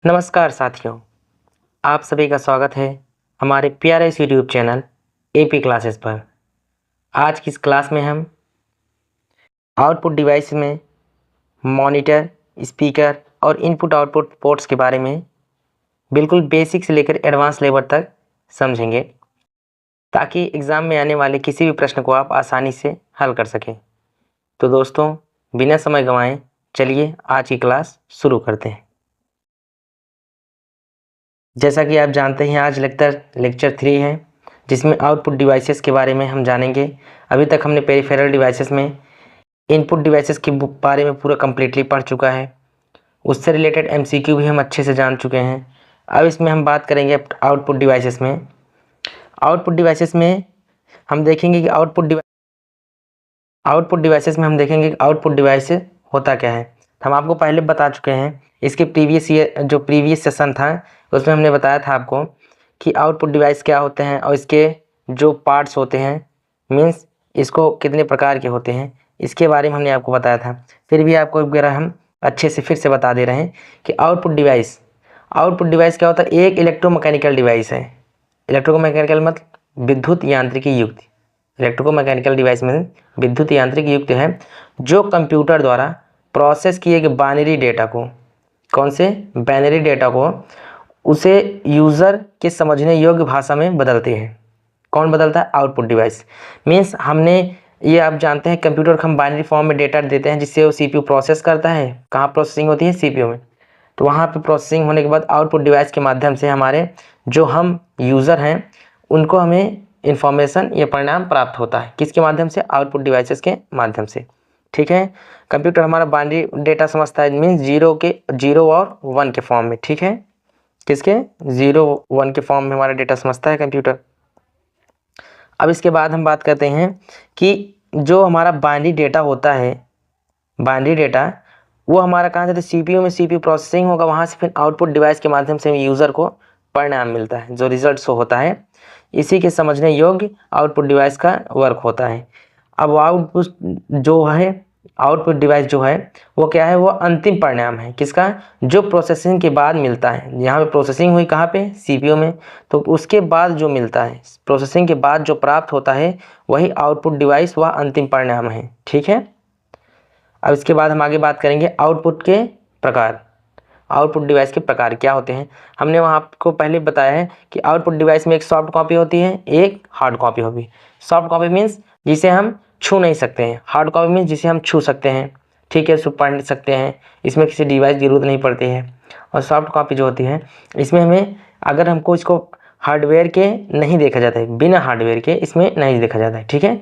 नमस्कार साथियों, आप सभी का स्वागत है हमारे प्यारे इस यूट्यूब चैनल एपी क्लासेस पर। आज की इस क्लास में हम आउटपुट डिवाइस में मॉनिटर, स्पीकर और इनपुट आउटपुट पोर्ट्स के बारे में बिल्कुल बेसिक से लेकर एडवांस लेवल तक समझेंगे, ताकि एग्ज़ाम में आने वाले किसी भी प्रश्न को आप आसानी से हल कर सकें। तो दोस्तों, बिना समय गंवाए चलिए आज की क्लास शुरू करते हैं। जैसा कि आप जानते हैं, आज लेक्चर 3 है, जिसमें आउटपुट डिवाइसेस के बारे में हम जानेंगे। अभी तक हमने पेरिफेरल डिवाइसेस में इनपुट डिवाइसेस के बारे में पूरा कम्प्लीटली पढ़ चुका है। उससे रिलेटेड एमसीक्यू भी हम अच्छे से जान चुके हैं। अब इसमें हम बात करेंगे आउटपुट डिवाइसेस में। आउटपुट डिवाइसेस में हम देखेंगे कि आउटपुट डिवाइसेस में हम देखेंगे कि आउटपुट डिवाइस होता क्या है। हम आपको पहले बता चुके हैं, इसके प्रीवियस सेशन था उसमें हमने बताया था आपको कि आउटपुट डिवाइस क्या होते हैं और इसके जो पार्ट्स होते हैं, मीन्स इसको कितने प्रकार के होते हैं, इसके बारे में हमने आपको बताया था। फिर भी आपको वगैरह हम अच्छे से फिर से बता दे रहे हैं कि आउटपुट डिवाइस क्या होता है। एक इलेक्ट्रोमैकेनिकल डिवाइस है। इलेक्ट्रोमैकेनिकल मतलब विद्युत यांत्रिकी युक्त। इलेक्ट्रोमैकेनिकल डिवाइस में विद्युत यांत्रिक युक्त है जो कंप्यूटर द्वारा प्रोसेस किए गए बाइनरी डेटा को, कौन से बाइनरी डेटा को, उसे यूज़र के समझने योग्य भाषा में बदलते हैं। कौन बदलता है? Output device. मीन्स हमने ये आप जानते हैं, कंप्यूटर को हम बाइनरी फॉर्म में डेटा देते हैं जिससे वो सीपीयू प्रोसेस करता है। कहाँ प्रोसेसिंग होती है? सीपीयू में। तो वहाँ पे प्रोसेसिंग होने के बाद आउटपुट डिवाइस के माध्यम से हमारे जो हम यूज़र हैं उनको हमें इंफॉर्मेशन या परिणाम प्राप्त होता है। किसके माध्यम से? आउटपुट डिवाइसेस के माध्यम से। ठीक है, कंप्यूटर हमारा बाइनरी डेटा समझता है, मीन्स जीरो और 1 के फॉर्म में। ठीक है, किसके? 0 1 के फॉर्म में हमारा डेटा समझता है कंप्यूटर। अब इसके बाद हम बात करते हैं कि जो हमारा बाइनरी डेटा होता है, बाइनरी डेटा वो हमारा कहाँ जाता है? सीपीयू में। सीपीयू प्रोसेसिंग होगा, वहाँ से फिर आउटपुट डिवाइस के माध्यम से यूज़र को परिणाम मिलता है, जो रिजल्ट शो होता है। इसी के समझने योग्य आउटपुट डिवाइस का वर्क होता है। अब आउटपुट डिवाइस जो है वो क्या है? वो अंतिम परिणाम है। किसका? जो प्रोसेसिंग के बाद मिलता है। यहाँ पे प्रोसेसिंग हुई कहाँ पे? सीपीयू में। तो उसके बाद जो मिलता है, प्रोसेसिंग के बाद जो प्राप्त होता है, वही आउटपुट डिवाइस वह अंतिम परिणाम है। ठीक है, अब इसके बाद हम आगे बात करेंगे आउटपुट के प्रकार। आउटपुट डिवाइस के प्रकार क्या होते हैं? हमने वहाँ आपको पहले बताया है कि आउटपुट डिवाइस में एक सॉफ्ट कॉपी होती है, एक हार्ड कॉपी होगी। सॉफ्ट कॉपी मीन्स जिसे हम छू नहीं सकते हैं, हार्ड कॉपी मीन्स जिसे हम छू सकते हैं। ठीक है, उसको पढ़ सकते हैं, इसमें किसी डिवाइस की जरूरत नहीं पड़ती है। और सॉफ्ट कॉपी जो होती है, इसमें हमें अगर हमको इसको हार्डवेयर के नहीं देखा जाता है, बिना हार्डवेयर के इसमें नहीं देखा जाता है। ठीक है,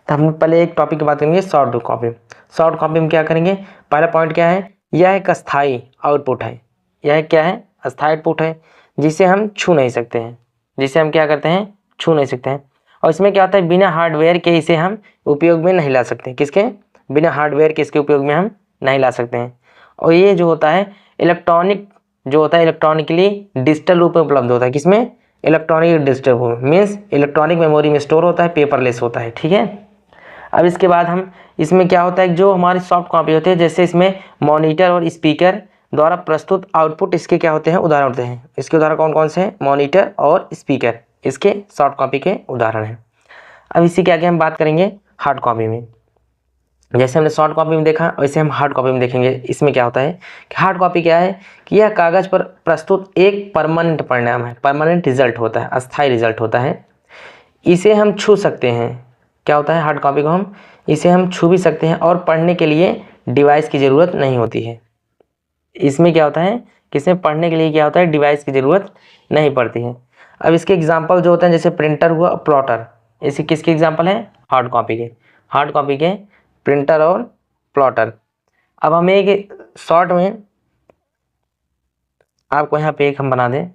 तो हम पहले एक टॉपिक की बात करेंगे, सॉफ्ट कॉपी। सॉफ्ट कॉपी में क्या करेंगे? पहला पॉइंट क्या है? यह एक अस्थाई आउटपुट है। यह क्या है? अस्थाई आउटपुट है, जिसे हम छू नहीं सकते हैं, जिसे हम क्या करते हैं? छू नहीं सकते हैं। और इसमें क्या होता है? बिना हार्डवेयर के इसे हम उपयोग में नहीं ला सकते। किसके? बिना हार्डवेयर के इसके उपयोग में हम नहीं ला सकते हैं। और ये जो होता है इलेक्ट्रॉनिकली डिजिटल रूप में उपलब्ध होता है। किसमें? इलेक्ट्रॉनिक डिजिटल रूप में, मीन्स इलेक्ट्रॉनिक मेमोरी में स्टोर होता है, पेपरलेस होता है। ठीक है, अब इसके बाद हम इसमें क्या होता है, जो हमारी सॉफ्ट कॉपी होती है, जैसे इसमें मॉनिटर और स्पीकर द्वारा प्रस्तुत आउटपुट, इसके क्या होते हैं? उदाहरण होते हैं। इसके उदाहरण कौन कौन से हैं? मॉनिटर और स्पीकर इसके सॉफ्ट कॉपी के उदाहरण हैं। अब इसी के आगे हम बात करेंगे हार्ड कॉपी में। जैसे हमने सॉफ्ट कॉपी में देखा, वैसे हम हार्ड कॉपी में देखेंगे। इसमें क्या होता है कि हार्ड कॉपी क्या है कि यह कागज़ पर प्रस्तुत एक परमानेंट परिणाम है, परमानेंट रिजल्ट होता है, अस्थायी रिजल्ट होता है। इसे हम छू सकते हैं। क्या होता है? हार्ड कॉपी को इसे हम छू भी सकते हैं और पढ़ने के लिए डिवाइस की ज़रूरत नहीं होती है। इसमें क्या होता है कि इसमें पढ़ने के लिए क्या होता है? डिवाइस की ज़रूरत नहीं पड़ती है। अब इसके एग्जांपल जो होते हैं, जैसे प्रिंटर हुआ, प्लॉटर, इसे किसके एग्जांपल हैं? हार्ड कॉपी के प्रिंटर और प्लॉटर। अब हमें एक शॉर्ट में आपको यहाँ पे एक हम बना दें।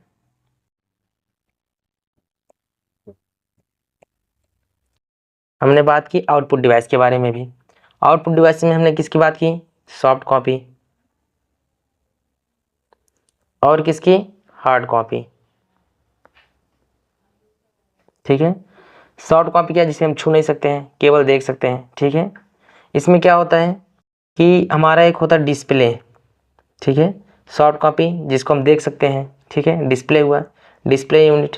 हमने बात की आउटपुट डिवाइस के बारे में भी। आउटपुट डिवाइस में हमने किसकी बात की? सॉफ्ट कॉपी और किसकी? Hard copy. ठीक है, सॉफ्ट कॉपी क्या? जिसे हम छू नहीं सकते हैं, केवल देख सकते हैं। ठीक है, इसमें क्या होता है कि हमारा एक होता है डिस्प्ले। ठीक है, सॉफ्ट कॉपी जिसको हम देख सकते हैं, ठीक है, डिस्प्ले हुआ, डिस्प्ले यूनिट।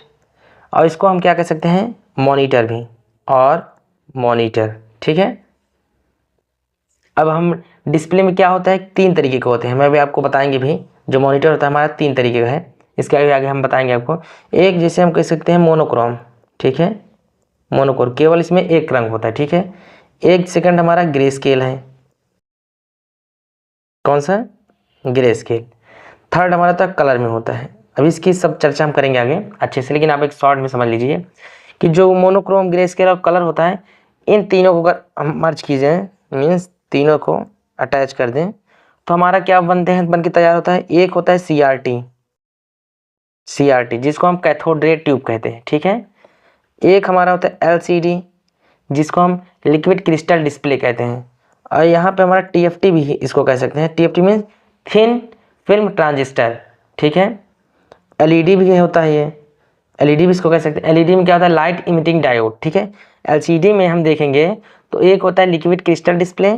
और इसको हम क्या कह सकते हैं, मॉनिटर भी, और मॉनिटर, ठीक है। अब हम डिस्प्ले में क्या होता है, 3 तरीके के होते हैं, मैं भी आपको बताएंगे भी। जो मॉनिटर होता है हमारा 3 तरीके का है, इसके आगे हम बताएंगे आपको। एक जैसे हम कह सकते हैं मोनोक्रोम, ठीक है, मोनोक्रोम, केवल इसमें एक रंग होता है, ठीक है। एक सेकंड हमारा ग्रे स्केल है, कौन सा, ग्रे स्केल। थर्ड हमारा तो कलर में होता है। अब इसकी सब चर्चा हम करेंगे आगे अच्छे से, लेकिन आप एक शॉर्ट में समझ लीजिए कि जो मोनोक्रोम, ग्रे स्केल और कलर होता है, इन तीनों को अगर हम मर्ज कीजिए, मीन्स तीनों को अटैच कर दें, तो हमारा क्या बनते हैं, बन के तैयार होता है। एक होता है CRT जिसको हम कैथोड रे ट्यूब कहते हैं, ठीक है। एक हमारा होता है LCD जिसको हम लिक्विड क्रिस्टल डिस्प्ले कहते हैं। और यहाँ पे हमारा TFT भी इसको कह सकते हैं। TFT means thin film transistor, ठीक है। LED भी होता है ये, LED भी इसको कह सकते हैं। LED में क्या होता है, लाइट इमिटिंग डायोड, ठीक है। LCD में हम देखेंगे तो एक होता है लिक्विड क्रिस्टल डिस्प्ले,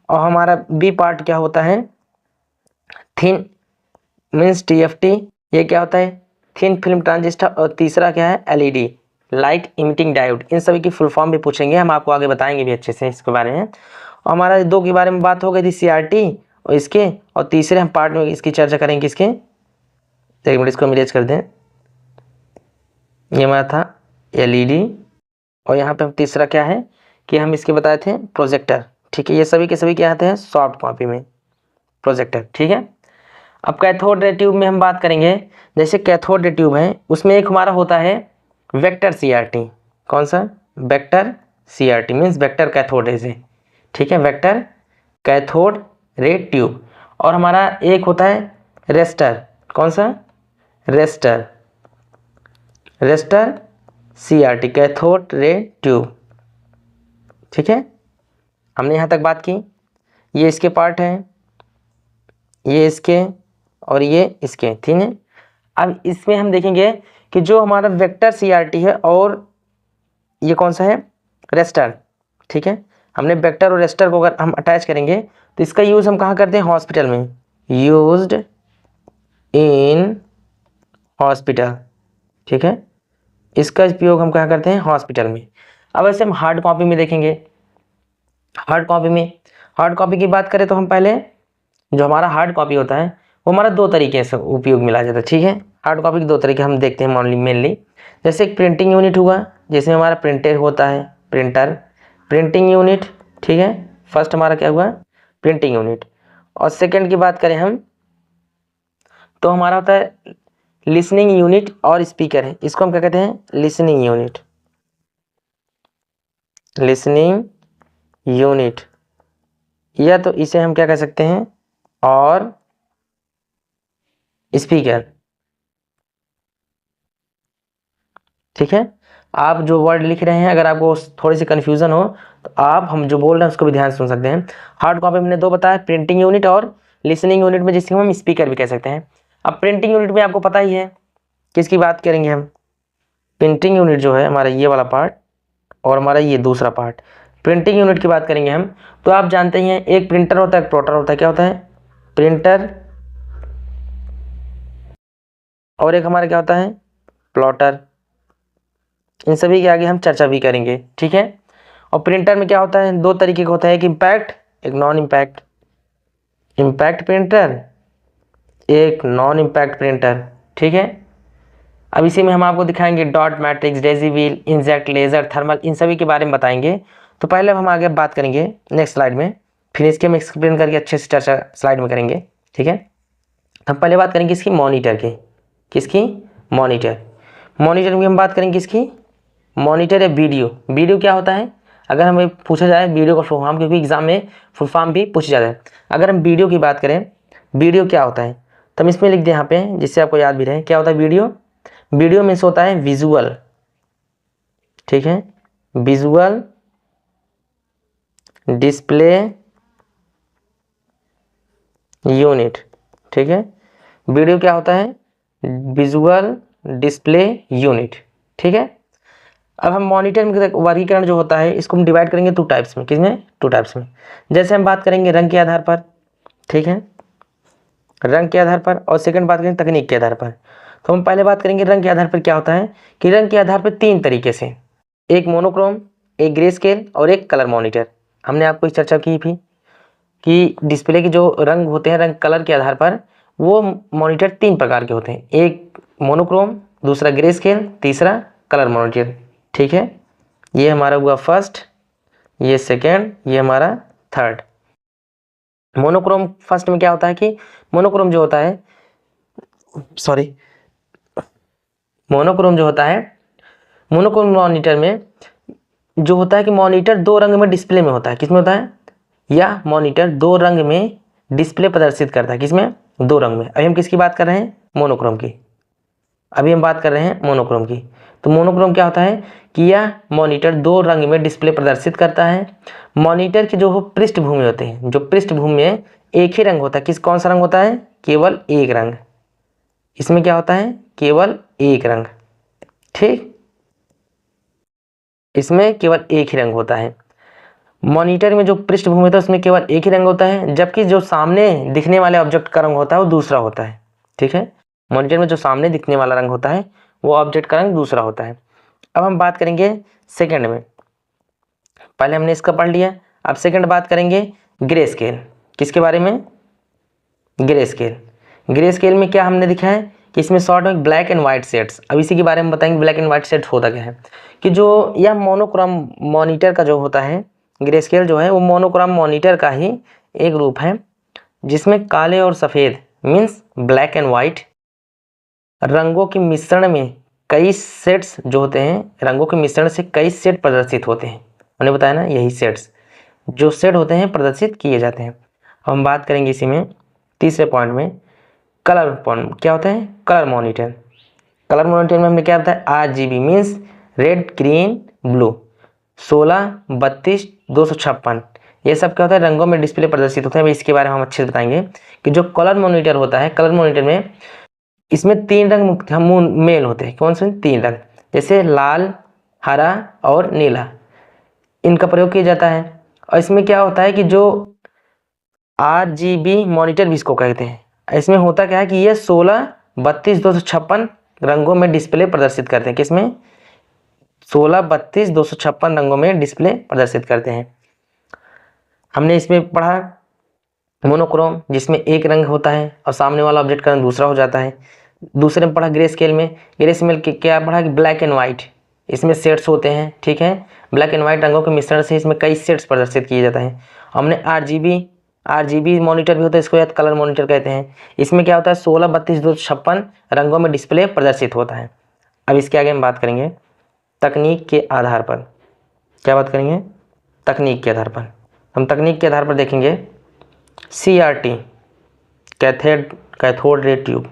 और हमारा B पार्ट क्या होता है, थिन मीन्स TFT, ये क्या होता है, थिन फिल्म ट्रांजिस्टर। और तीसरा क्या है, LED, लाइट इमिटिंग डायोड। इन सभी की फुल फॉर्म भी पूछेंगे, हम आपको आगे बताएंगे भी अच्छे से इसके बारे में। और हमारा 2 के बारे में बात हो गई थी, CRT और इसके, और तीसरे हम पार्ट में इसकी चर्चा करेंगे इसके। एक मिनट इसको इरेज कर दें, ये हमारा था LED, और यहाँ पे हम तीसरा क्या है कि हम इसके बताए थे प्रोजेक्टर, ठीक है। ये सभी के सभी क्या आते हैं, सॉफ्ट कॉपी में प्रोजेक्टर, ठीक है। अब कैथोड रे ट्यूब में हम बात करेंगे। जैसे कैथोड रे ट्यूब है, उसमें एक हमारा होता है वेक्टर CRT, कौन सा, vector CRT means vector cathode ray से, ठीक है, वेक्टर कैथोड रे ट्यूब। और हमारा एक होता है रेस्टर, कौन सा, raster CRT cathode ray tube, ठीक है। हमने यहाँ तक बात की, ये इसके पार्ट हैं, ये इसके और ये इसके, ठीक है। अब इसमें हम देखेंगे कि जो हमारा वेक्टर CRT है और ये कौन सा है, रेस्टर, ठीक है। हमने वेक्टर और रेस्टर को अगर हम अटैच करेंगे तो इसका यूज़ हम कहाँ करते हैं, हॉस्पिटल में, यूज्ड इन हॉस्पिटल, ठीक है। इसका उपयोग हम कहाँ करते हैं, हॉस्पिटल में। अब ऐसे हम हार्ड कॉपी में देखेंगे। हार्ड कॉपी की बात करें तो हम पहले जो हमारा हार्ड कॉपी होता है वो हमारा 2 तरीके से उपयोग में लाया जाता है, ठीक है। हार्ड कॉपी के 2 तरीके हम देखते हैं मेनली। जैसे एक प्रिंटिंग यूनिट हुआ, जिसमें हमारा प्रिंटर होता है, प्रिंटिंग यूनिट, ठीक है। फर्स्ट हमारा क्या हुआ, प्रिंटिंग यूनिट। और सेकंड की बात करें हम तो हमारा होता है लिसनिंग यूनिट और स्पीकर है, इसको हम क्या कहते हैं, लिसनिंग यूनिट, या तो इसे हम क्या कह सकते हैं, और स्पीकर, ठीक है। आप जो वर्ड लिख रहे हैं अगर आपको थोड़ी सी कन्फ्यूजन हो तो आप हम जो बोल रहे हैं उसको भी ध्यान से सुन सकते हैं। हार्ड कॉपी में हमने 2 बताया, प्रिंटिंग यूनिट और लिसनिंग यूनिट में, जिसको हम स्पीकर भी कह सकते हैं। अब प्रिंटिंग यूनिट में आपको पता ही है किसकी बात करेंगे हम, प्रिंटिंग यूनिट जो है हमारा ये वाला पार्ट और हमारा ये दूसरा पार्ट, प्रिंटिंग यूनिट की बात करेंगे हम। तो आप जानते ही हैं एक प्रिंटर होता है, एक प्लॉटर होता है, क्या होता है, प्रिंटर, और एक हमारा क्या होता है, प्लॉटर। इन सभी के आगे हम चर्चा भी करेंगे, ठीक है। और प्रिंटर में क्या होता है, 2 तरीके का होता है, एक इम्पैक्ट, एक नॉन इम्पैक्ट, इम्पैक्ट प्रिंटर, एक नॉन इम्पैक्ट प्रिंटर, ठीक है। अब इसी में हम आपको दिखाएंगे dot matrix, daisy wheel, inkjet, laser, thermal, इन सभी के बारे में बताएंगे। तो पहले हम आगे बात करेंगे नेक्स्ट स्लाइड में, फिर इसके हम एक्सप्लेन करके अच्छे से चर्चा स्लाइड में करेंगे, ठीक है। हम पहले बात करेंगे इसकी मॉनिटर की, किसकी, मॉनिटर में हम बात करेंगे किसकी, मॉनिटर है वीडियो क्या होता है, अगर हमें पूछा जाए वीडियो का फुल फॉर्म, क्योंकि एग्जाम में फुल फॉर्म भी पूछा जाता है। अगर हम वीडियो की बात करें, वीडियो क्या होता है, तो हम इसमें लिख दें यहाँ पे जिससे आपको याद भी रहे, क्या होता है वीडियो मीन्स होता है विजुअल, ठीक है, विजुअल डिस्प्ले यूनिट, ठीक है। वीडियो क्या होता है, विजुअल डिस्प्ले यूनिट, ठीक है। अब हम मॉनिटर में वर्गीकरण जो होता है इसको हम डिवाइड करेंगे 2 टाइप्स में, किसमें, 2 टाइप्स में। जैसे हम बात करेंगे रंग के आधार पर, ठीक है, रंग के आधार पर, और सेकंड बात करेंगे तकनीक के आधार पर। तो हम पहले बात करेंगे रंग के आधार पर क्या होता है कि रंग के आधार पर 3 तरीके से, एक मोनोक्रोम, एक ग्रे स्केल और एक कलर मॉनिटर। हमने आपको इस चर्चा की थी कि डिस्प्ले के जो रंग होते हैं रंग कलर के आधार पर, वो मॉनिटर 3 प्रकार के होते हैं, एक मोनोक्रोम, दूसरा ग्रे स्केल, तीसरा कलर मॉनिटर। ठीक है, ये हमारा हुआ फर्स्ट, ये सेकेंड, ये हमारा थर्ड। मोनोक्रोम फर्स्ट में क्या होता है कि मोनोक्रोम जो होता है, सॉरी, मोनोक्रोम जो होता है, मोनोक्रोम मॉनिटर में जो होता है कि मॉनिटर 2 रंग में डिस्प्ले में होता है। किसमें होता है, या मॉनिटर 2 रंग में डिस्प्ले प्रदर्शित करता है। किसमें, 2 रंग में। अभी हम किसकी बात कर रहे हैं, मोनोक्रोम की। अभी हम बात कर रहे हैं मोनोक्रोम की। तो मोनोक्रोम क्या होता है कि यह मॉनिटर 2 रंग में डिस्प्ले प्रदर्शित करता है। मॉनिटर की जो पृष्ठभूमि होते हैं, जो पृष्ठभूमि में एक ही रंग होता है। कौन सा रंग होता है, केवल एक रंग। इसमें क्या होता है, केवल एक रंग। ठीक, इसमें केवल एक ही रंग होता है। मॉनिटर में जो पृष्ठभूमि होता है उसमें केवल एक ही रंग होता है, जबकि जो सामने दिखने वाले ऑब्जेक्ट का रंग होता है वो दूसरा होता है। ठीक है, मॉनिटर में जो सामने दिखने वाला रंग होता है वो ऑब्जेक्ट का रंग दूसरा होता है। अब हम बात करेंगे सेकंड में। पहले हमने इसका पढ़ लिया, अब सेकंड बात करेंगे ग्रे स्केल। किसके बारे में, ग्रे स्केल। ग्रे स्केल में क्या हमने दिखा है कि इसमें शॉर्ट में ब्लैक एंड व्हाइट शेड्स। अब इसी के बारे में बताएंगे, ब्लैक एंड व्हाइट शेड्स होता क्या है कि जो यह मोनोक्रोम मॉनिटर का जो होता है, ग्रे स्केल जो है वो मोनोक्रोम मॉनिटर का ही एक रूप है, जिसमें काले और सफ़ेद मीन्स ब्लैक एंड वाइट रंगों के मिश्रण में कई सेट्स जो होते हैं, रंगों के मिश्रण से कई सेट प्रदर्शित होते हैं। हमने बताया ना, यही सेट्स जो सेट होते हैं प्रदर्शित किए जाते हैं। हम बात करेंगे इसी में तीसरे पॉइंट में, कलर पॉइंट क्या होता है, कलर मॉनिटर। कलर मॉनिटर में हमने क्या बताया, RGB means red green blue, 16 32 256, ये सब क्या होता है, रंगों में डिस्प्ले प्रदर्शित होते हैं। इसके बारे में हम अच्छे से बताएंगे कि जो कलर मॉनिटर होता है, कलर मॉनिटर में इसमें 3 रंग मेल होते हैं। कौन से 3 रंग, जैसे लाल, हरा और नीला, इनका प्रयोग किया जाता है। और इसमें क्या होता है कि जो RGB मॉनिटर भी इसको कहते हैं, इसमें होता क्या है कि ये 16 32 256 रंगों में डिस्प्ले प्रदर्शित करते हैं। किसमें, 16 32 256 रंगों में डिस्प्ले प्रदर्शित करते हैं। हमने इसमें पढ़ा मोनोक्रोम, जिसमें एक रंग होता है और सामने वाला ऑब्जेक्ट का रंग दूसरा हो जाता है। दूसरे में पढ़ा ग्रे स्केल में, ग्रे स्केल के क्या पढ़ा कि ब्लैक एंड वाइट, इसमें सेट्स होते हैं। ठीक है, ब्लैक एंड वाइट रंगों के मिश्रण से इसमें कई सेट्स प्रदर्शित किए जाते हैं। हमने RGB मॉनिटर भी होता है, इसको याद कलर मॉनिटर कहते हैं। इसमें क्या होता है, 16 32 256 रंगों में डिस्प्ले प्रदर्शित होता है। अब इसके आगे हम बात करेंगे तकनीक के आधार पर। क्या बात करेंगे, तकनीक के आधार पर। हम तकनीक के आधार पर देखेंगे CRT, cathode ray tube.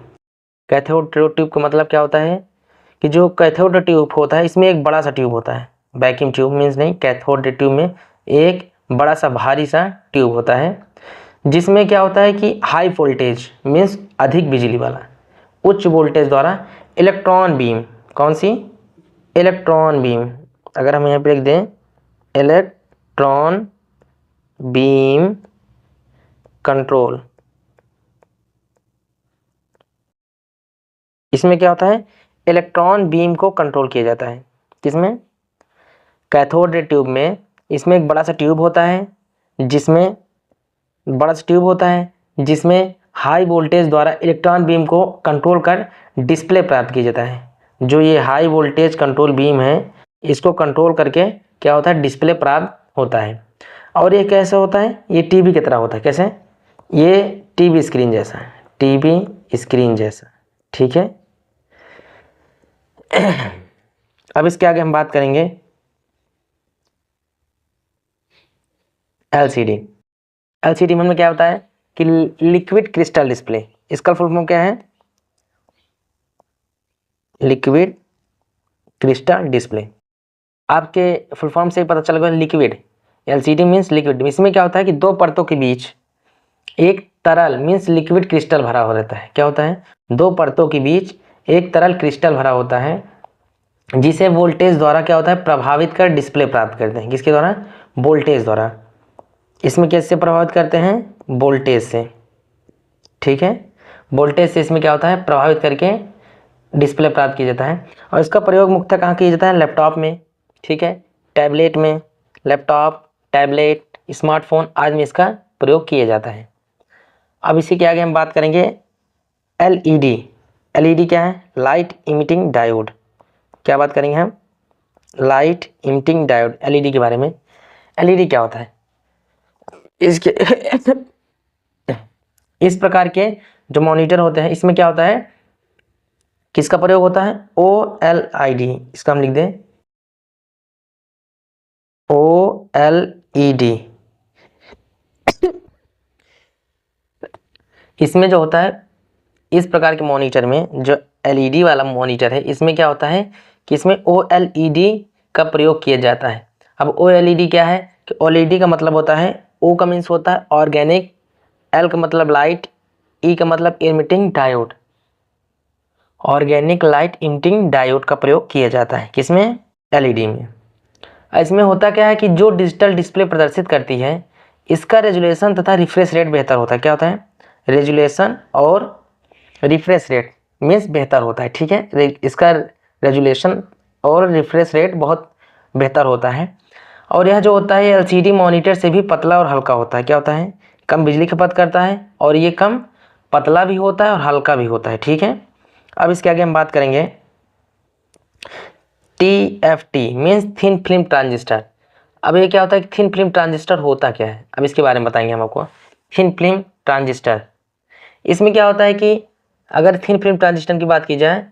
Cathode ray tube का मतलब क्या होता है कि जो कैथोड रे ट्यूब होता है इसमें एक बड़ा सा ट्यूब होता है, वैक्यूम ट्यूब मीन्स नहीं, कैथोड रे ट्यूब में एक बड़ा सा भारी सा ट्यूब होता है, जिसमें क्या होता है कि हाई वोल्टेज मीन्स अधिक बिजली वाला, उच्च वोल्टेज द्वारा इलेक्ट्रॉन बीम, कौन सी, इलेक्ट्रॉन बीम, अगर हम यहाँ पे लिख दें इलेक्ट्रॉन बीम कंट्रोल, इसमें क्या होता है, इलेक्ट्रॉन बीम को कंट्रोल किया जाता है। किसमें, कैथोड रे ट्यूब में। इसमें एक बड़ा सा ट्यूब होता है, जिसमें हाई वोल्टेज द्वारा इलेक्ट्रॉन बीम को कंट्रोल कर डिस्प्ले प्राप्त किया जाता है। जो ये हाई वोल्टेज कंट्रोल बीम है, इसको कंट्रोल करके क्या होता है, डिस्प्ले प्राप्त होता है। और ये कैसे होता है, ये टीवी की तरह होता है। कैसे, ये टीवी स्क्रीन जैसा, टीवी स्क्रीन जैसा। ठीक है, अब इसके आगे हम बात करेंगे LCD। LCD में क्या होता है कि लिक्विड क्रिस्टल डिस्प्ले, इसका फुल फॉर्म क्या है, लिक्विड क्रिस्टल डिस्प्ले। आपके फुल फॉर्म से पता चल गया लिक्विड, LCD मीन्स लिक्विड। इसमें क्या होता है कि 2 परतों के बीच एक तरल मीन्स लिक्विड क्रिस्टल भरा हो रहता है। क्या होता है, 2 परतों के बीच एक तरल क्रिस्टल भरा होता है, जिसे वोल्टेज द्वारा क्या होता है, प्रभावित कर डिस्प्ले प्राप्त करते हैं। किसके द्वारा, वोल्टेज द्वारा। इसमें कैसे प्रभावित करते हैं, वोल्टेज से। ठीक है, वोल्टेज से इसमें क्या होता है, प्रभावित करके डिस्प्ले प्राप्त किया जाता है। और इसका प्रयोग मुख्यतः कहाँ किया जाता है, लैपटॉप में, ठीक है, टैबलेट में, लैपटॉप, टैबलेट, स्मार्टफोन आदि में इसका प्रयोग किया जाता है। अब इसी के आगे हम बात करेंगे एलईडी। एलईडी क्या है, लाइट इमिटिंग डायोड। क्या बात करेंगे हम, लाइट इमिटिंग डायोड, एलईडी के बारे में। एलईडी क्या होता है, इसके इस प्रकार के जो मॉनिटर होते हैं इसमें क्या होता है, किसका प्रयोग होता है, OLED, इसका हम लिख दें OLED। इसमें जो होता है, इस प्रकार के मॉनिटर में जो एलईडी वाला मॉनिटर है इसमें क्या होता है कि इसमें OLED का प्रयोग किया जाता है। अब OLED क्या है कि OLED का मतलब होता है, O का मीन्स होता है ऑर्गेनिक, L का मतलब लाइट, E का मतलब emitting diode. Organic light emitting diode का प्रयोग किया जाता है किसमें, एलईडी में। इसमें होता क्या है कि जो डिजिटल डिस्प्ले प्रदर्शित करती है इसका रेजुलेशन तथा रिफ्रेश रेट बेहतर होता है। क्या होता है, रेजुलेशन और रिफ्रेश रेट मीन्स बेहतर होता है, ठीक है, इसका रेजुलेशन और रिफ्रेश रेट बहुत बेहतर होता है। और यह जो होता है एलसीडी मॉनिटर से भी पतला और हल्का होता है। क्या होता है, कम बिजली खपत करता है और ये कम पतला भी होता है और हल्का भी होता है, ठीक है। अब इसके आगे हम बात करेंगे TFT means thin film transistor. अब ये क्या होता है, थिन फिल्म ट्रांजिस्टर होता क्या है, अब इसके बारे में बताएंगे हम आपको। थिन फिल्म ट्रांजिस्टर, इसमें क्या होता है कि अगर थिन फिल्म ट्रांजिस्टर की बात की जाए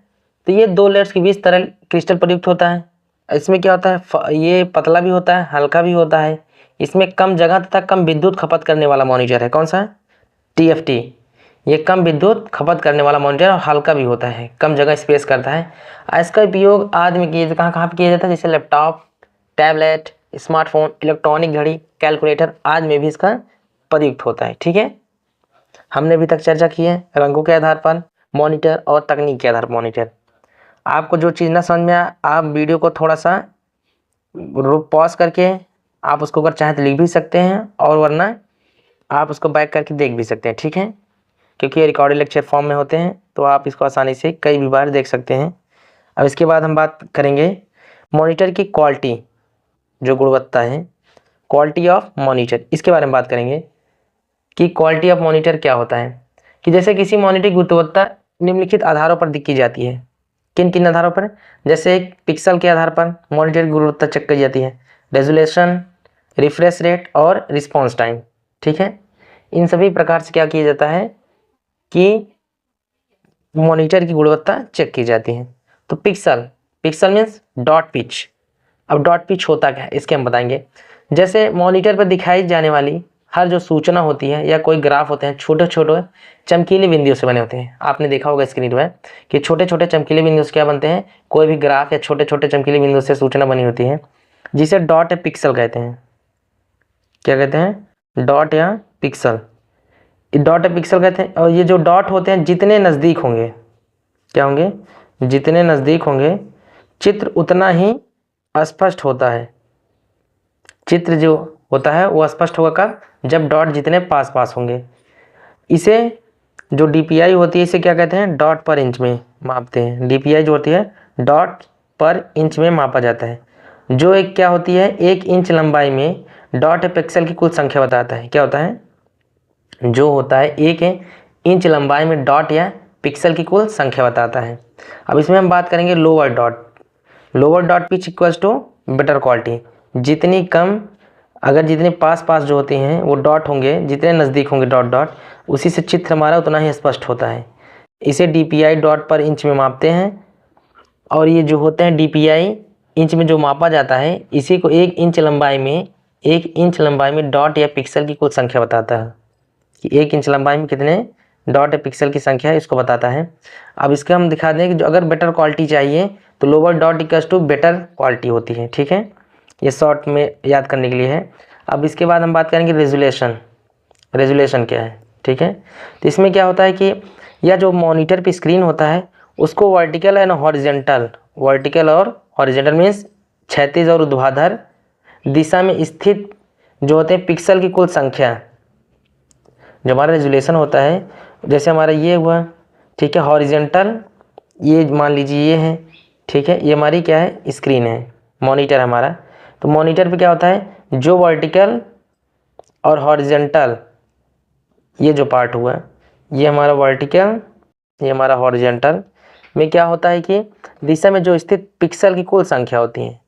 तो ये दो लेयर्स के बीच तरल क्रिस्टल प्रयुक्त होता है। इसमें क्या होता है, ये पतला भी होता है, हल्का भी होता है। इसमें कम जगह तथा कम विद्युत खपत करने वाला मॉनिटर है। कौन सा, TFT। ये कम विद्युत खपत करने वाला मॉनिटर और हल्का भी होता है, कम जगह स्पेस करता है। इसका उपयोग आदि में किया, कहाँ कहाँ पर किया जाता है, जैसे लैपटॉप, टैबलेट, स्मार्टफोन, इलेक्ट्रॉनिक घड़ी, कैलकुलेटर आदि में भी इसका प्रयुक्त होता है, ठीक है। हमने अभी तक चर्चा की है रंगों के आधार पर मॉनिटर और तकनीक के आधार पर मॉनिटर। आपको जो चीज़ ना समझ में आए आप वीडियो को थोड़ा सा पॉज करके आप उसको अगर चाहे तो लिख भी सकते हैं और वरना आप उसको बैक करके देख भी सकते हैं, ठीक है, क्योंकि ये रिकॉर्डेड लेक्चर फॉर्म में होते हैं तो आप इसको आसानी से कई भी बार देख सकते हैं। अब इसके बाद हम बात करेंगे मॉनिटर की क्वालिटी, जो गुणवत्ता है, क्वालिटी ऑफ मॉनिटर, इसके बारे में बात करेंगे कि क्वालिटी ऑफ मॉनिटर क्या होता है। कि जैसे किसी मॉनिटर की गुणवत्ता निम्नलिखित आधारों पर देखी जाती है। किन किन आधारों पर, जैसे एक पिक्सल के आधार पर मॉनिटर की गुणवत्ता चेक की जाती है, रेजुलेशन, रिफ्रेश रेट और रिस्पॉन्स टाइम, ठीक है। इन सभी प्रकार से क्या किया जाता है कि मॉनिटर की गुणवत्ता चेक की जाती है। तो pixel, pixel means dot pitch. अब डॉट पिच होता क्या है इसके हम बताएंगे। जैसे मॉनिटर पर दिखाई जाने वाली हर जो सूचना होती है या कोई ग्राफ होते हैं, छोटे छोटे चमकीले बिंदुओं से बने होते हैं। आपने देखा होगा स्क्रीन पर कि छोटे छोटे चमकीले बिंदु से क्या बनते हैं, कोई भी ग्राफ या छोटे छोटे चमकीले बिंदु से सूचना बनी होती है, जिसे डॉट या पिक्सल कहते हैं। क्या कहते हैं, डॉट या पिक्सल, डॉट या पिक्सल कहते हैं। और ये जो डॉट होते हैं जितने नज़दीक होंगे, क्या होंगे, जितने नज़दीक होंगे चित्र उतना ही स्पष्ट होता है। चित्र जो होता है वो स्पष्ट होगा कब, जब डॉट जितने पास पास होंगे। इसे जो DPI होती है इसे क्या कहते हैं, डॉट पर इंच में मापते हैं। DPI जो होती है डॉट पर इंच में मापा जाता है। जो एक क्या होती है, 1 इंच लंबाई में डॉट पिक्सल की कुल संख्या बताता है। क्या होता है, जो होता है 1 इंच लंबाई में डॉट या पिक्सल की कुल संख्या बताता है। अब इसमें हम बात करेंगे lower dot. Lower dot pitch equals to better quality. जितनी कम, अगर जितने पास पास जो होते हैं वो डॉट होंगे, जितने नज़दीक होंगे डॉट डॉट, उसी से चित्र हमारा उतना ही स्पष्ट होता है। इसे DPI डॉट पर इंच में मापते हैं। और ये जो होते हैं DPI इंच में जो मापा जाता है, इसी को 1 इंच लंबाई में, 1 इंच लंबाई में डॉट या पिक्सल की कुल संख्या बताता है कि 1 इंच लंबाई में कितने डॉट या पिक्सल की संख्या है, इसको बताता है। अब इसका हम दिखा दें कि जो अगर बेटर क्वालिटी चाहिए तो lower dot equals to better quality होती है, ठीक है। ये शॉर्ट में याद करने के लिए है। अब इसके बाद हम बात करेंगे रेजुलेशन। रेजुलेशन क्या है, ठीक है। तो इसमें क्या होता है कि यह जो मॉनिटर पे स्क्रीन होता है उसको वर्टिकल एंड हॉरिजेंटल, वर्टिकल और हॉरिजेंटल मीन्स क्षैतिज और ऊर्ध्वाधर दिशा में स्थित जो होते हैं पिक्सल की कुल संख्या, जो हमारा रेजुलेशन होता है जैसे हमारा ये हुआ, ठीक है, हॉरिजेंटल, ये मान लीजिए ये है, ठीक है, ये हमारी क्या है, स्क्रीन है, मॉनिटर हमारा। तो मॉनिटर पे क्या होता है, जो वर्टिकल और हॉरिजेंटल, ये जो पार्ट हुआ, ये हमारा वर्टिकल, ये हमारा हॉरिजेंटल में क्या होता है कि दिशा में जो स्थित पिक्सल की कुल संख्या होती है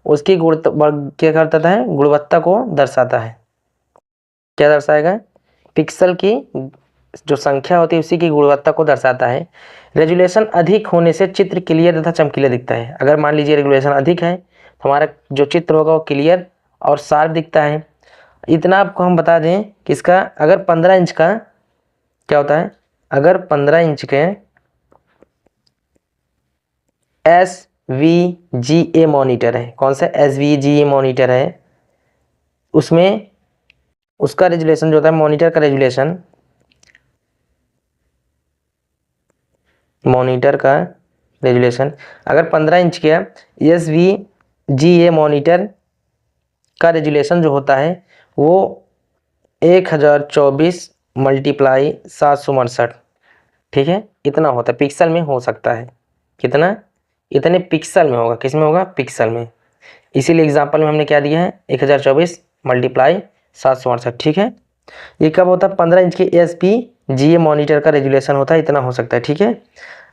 उसकी क्या करता है, गुणवत्ता को दर्शाता है। क्या दर्शाएगा, पिक्सल की जो संख्या होती है उसी की गुणवत्ता को दर्शाता है। रेजुलेशन अधिक होने से चित्र क्लियर तथा चमकीला दिखता है। अगर मान लीजिए रेजुलेशन अधिक है तो हमारा जो चित्र होगा वो क्लियर और शार्प दिखता है। इतना आपको हम बता दें कि इसका अगर 15 इंच का क्या होता है, अगर 15 इंच के SVGA मॉनिटर है, कौन सा SVGA मॉनिटर है, उसमें उसका रेजुलेशन जो होता है, मॉनिटर का रेजुलेशन, मॉनिटर का रेजुलेशन अगर 15 इंच का SVGA मॉनिटर का रेजुलेशन जो होता है वो 1024 मल्टीप्लाई 768, ठीक है, इतना होता है, पिक्सल में हो सकता है। कितना, इतने पिक्सल में होगा, किस में होगा, पिक्सल में। इसीलिए एग्जांपल में हमने क्या दिया है, 1024 मल्टीप्लाई 768, ठीक है। ये कब होता है, 15 इंच के SVGA मॉनिटर का रेजुलेशन होता है, इतना हो सकता है, ठीक है।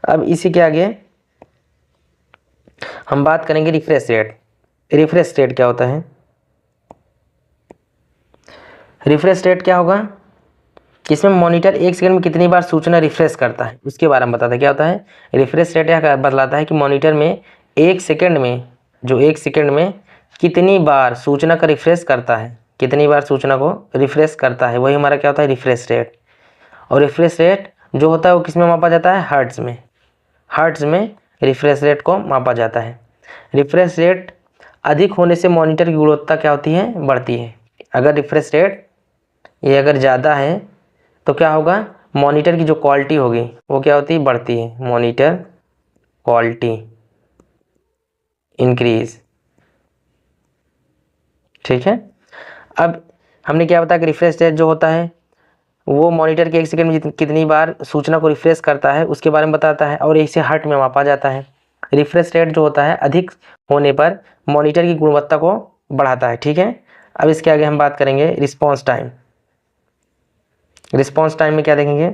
अब इसी के आगे हम बात करेंगे रिफ्रेश रेट। रिफ्रेश रेट क्या होता है, रिफ्रेश रेट क्या होगा, किसमें मॉनिटर 1 सेकंड में कितनी बार सूचना रिफ्रेश करता है उसके बारे में बताता है। क्या होता है, रिफ्रेश रेट यह बतलाता है कि मॉनिटर में 1 सेकंड में, जो 1 सेकंड में कितनी बार सूचना का रिफ्रेश करता है, कितनी बार सूचना को रिफ्रेश करता है, वही हमारा क्या होता है, रिफ्रेश रेट। और रिफ्रेश रेट जो होता है वो किस में मापा जाता है, हर्ट्ज में। हर्ट्ज में रिफ्रेश रेट को मापा जाता है। रिफ्रेश रेट अधिक होने से मॉनिटर की गुणवत्ता क्या होती है, बढ़ती है। अगर रिफ्रेश रेट ये अगर ज़्यादा है तो क्या होगा, मॉनिटर की जो क्वालिटी होगी वो क्या होती है, बढ़ती है। मॉनिटर क्वालिटी इंक्रीज, ठीक है। अब हमने क्या बताया कि रिफ्रेश रेट जो होता है वो मॉनिटर के 1 सेकंड में कितनी बार सूचना को रिफ्रेश करता है उसके बारे में बताता है, और इसे हर्ट में मापा जाता है। रिफ्रेश रेट जो होता है अधिक होने पर मॉनिटर की गुणवत्ता को बढ़ाता है, ठीक है। अब इसके आगे हम बात करेंगे रिस्पॉन्स टाइम। रिस्पॉन्स टाइम में क्या देखेंगे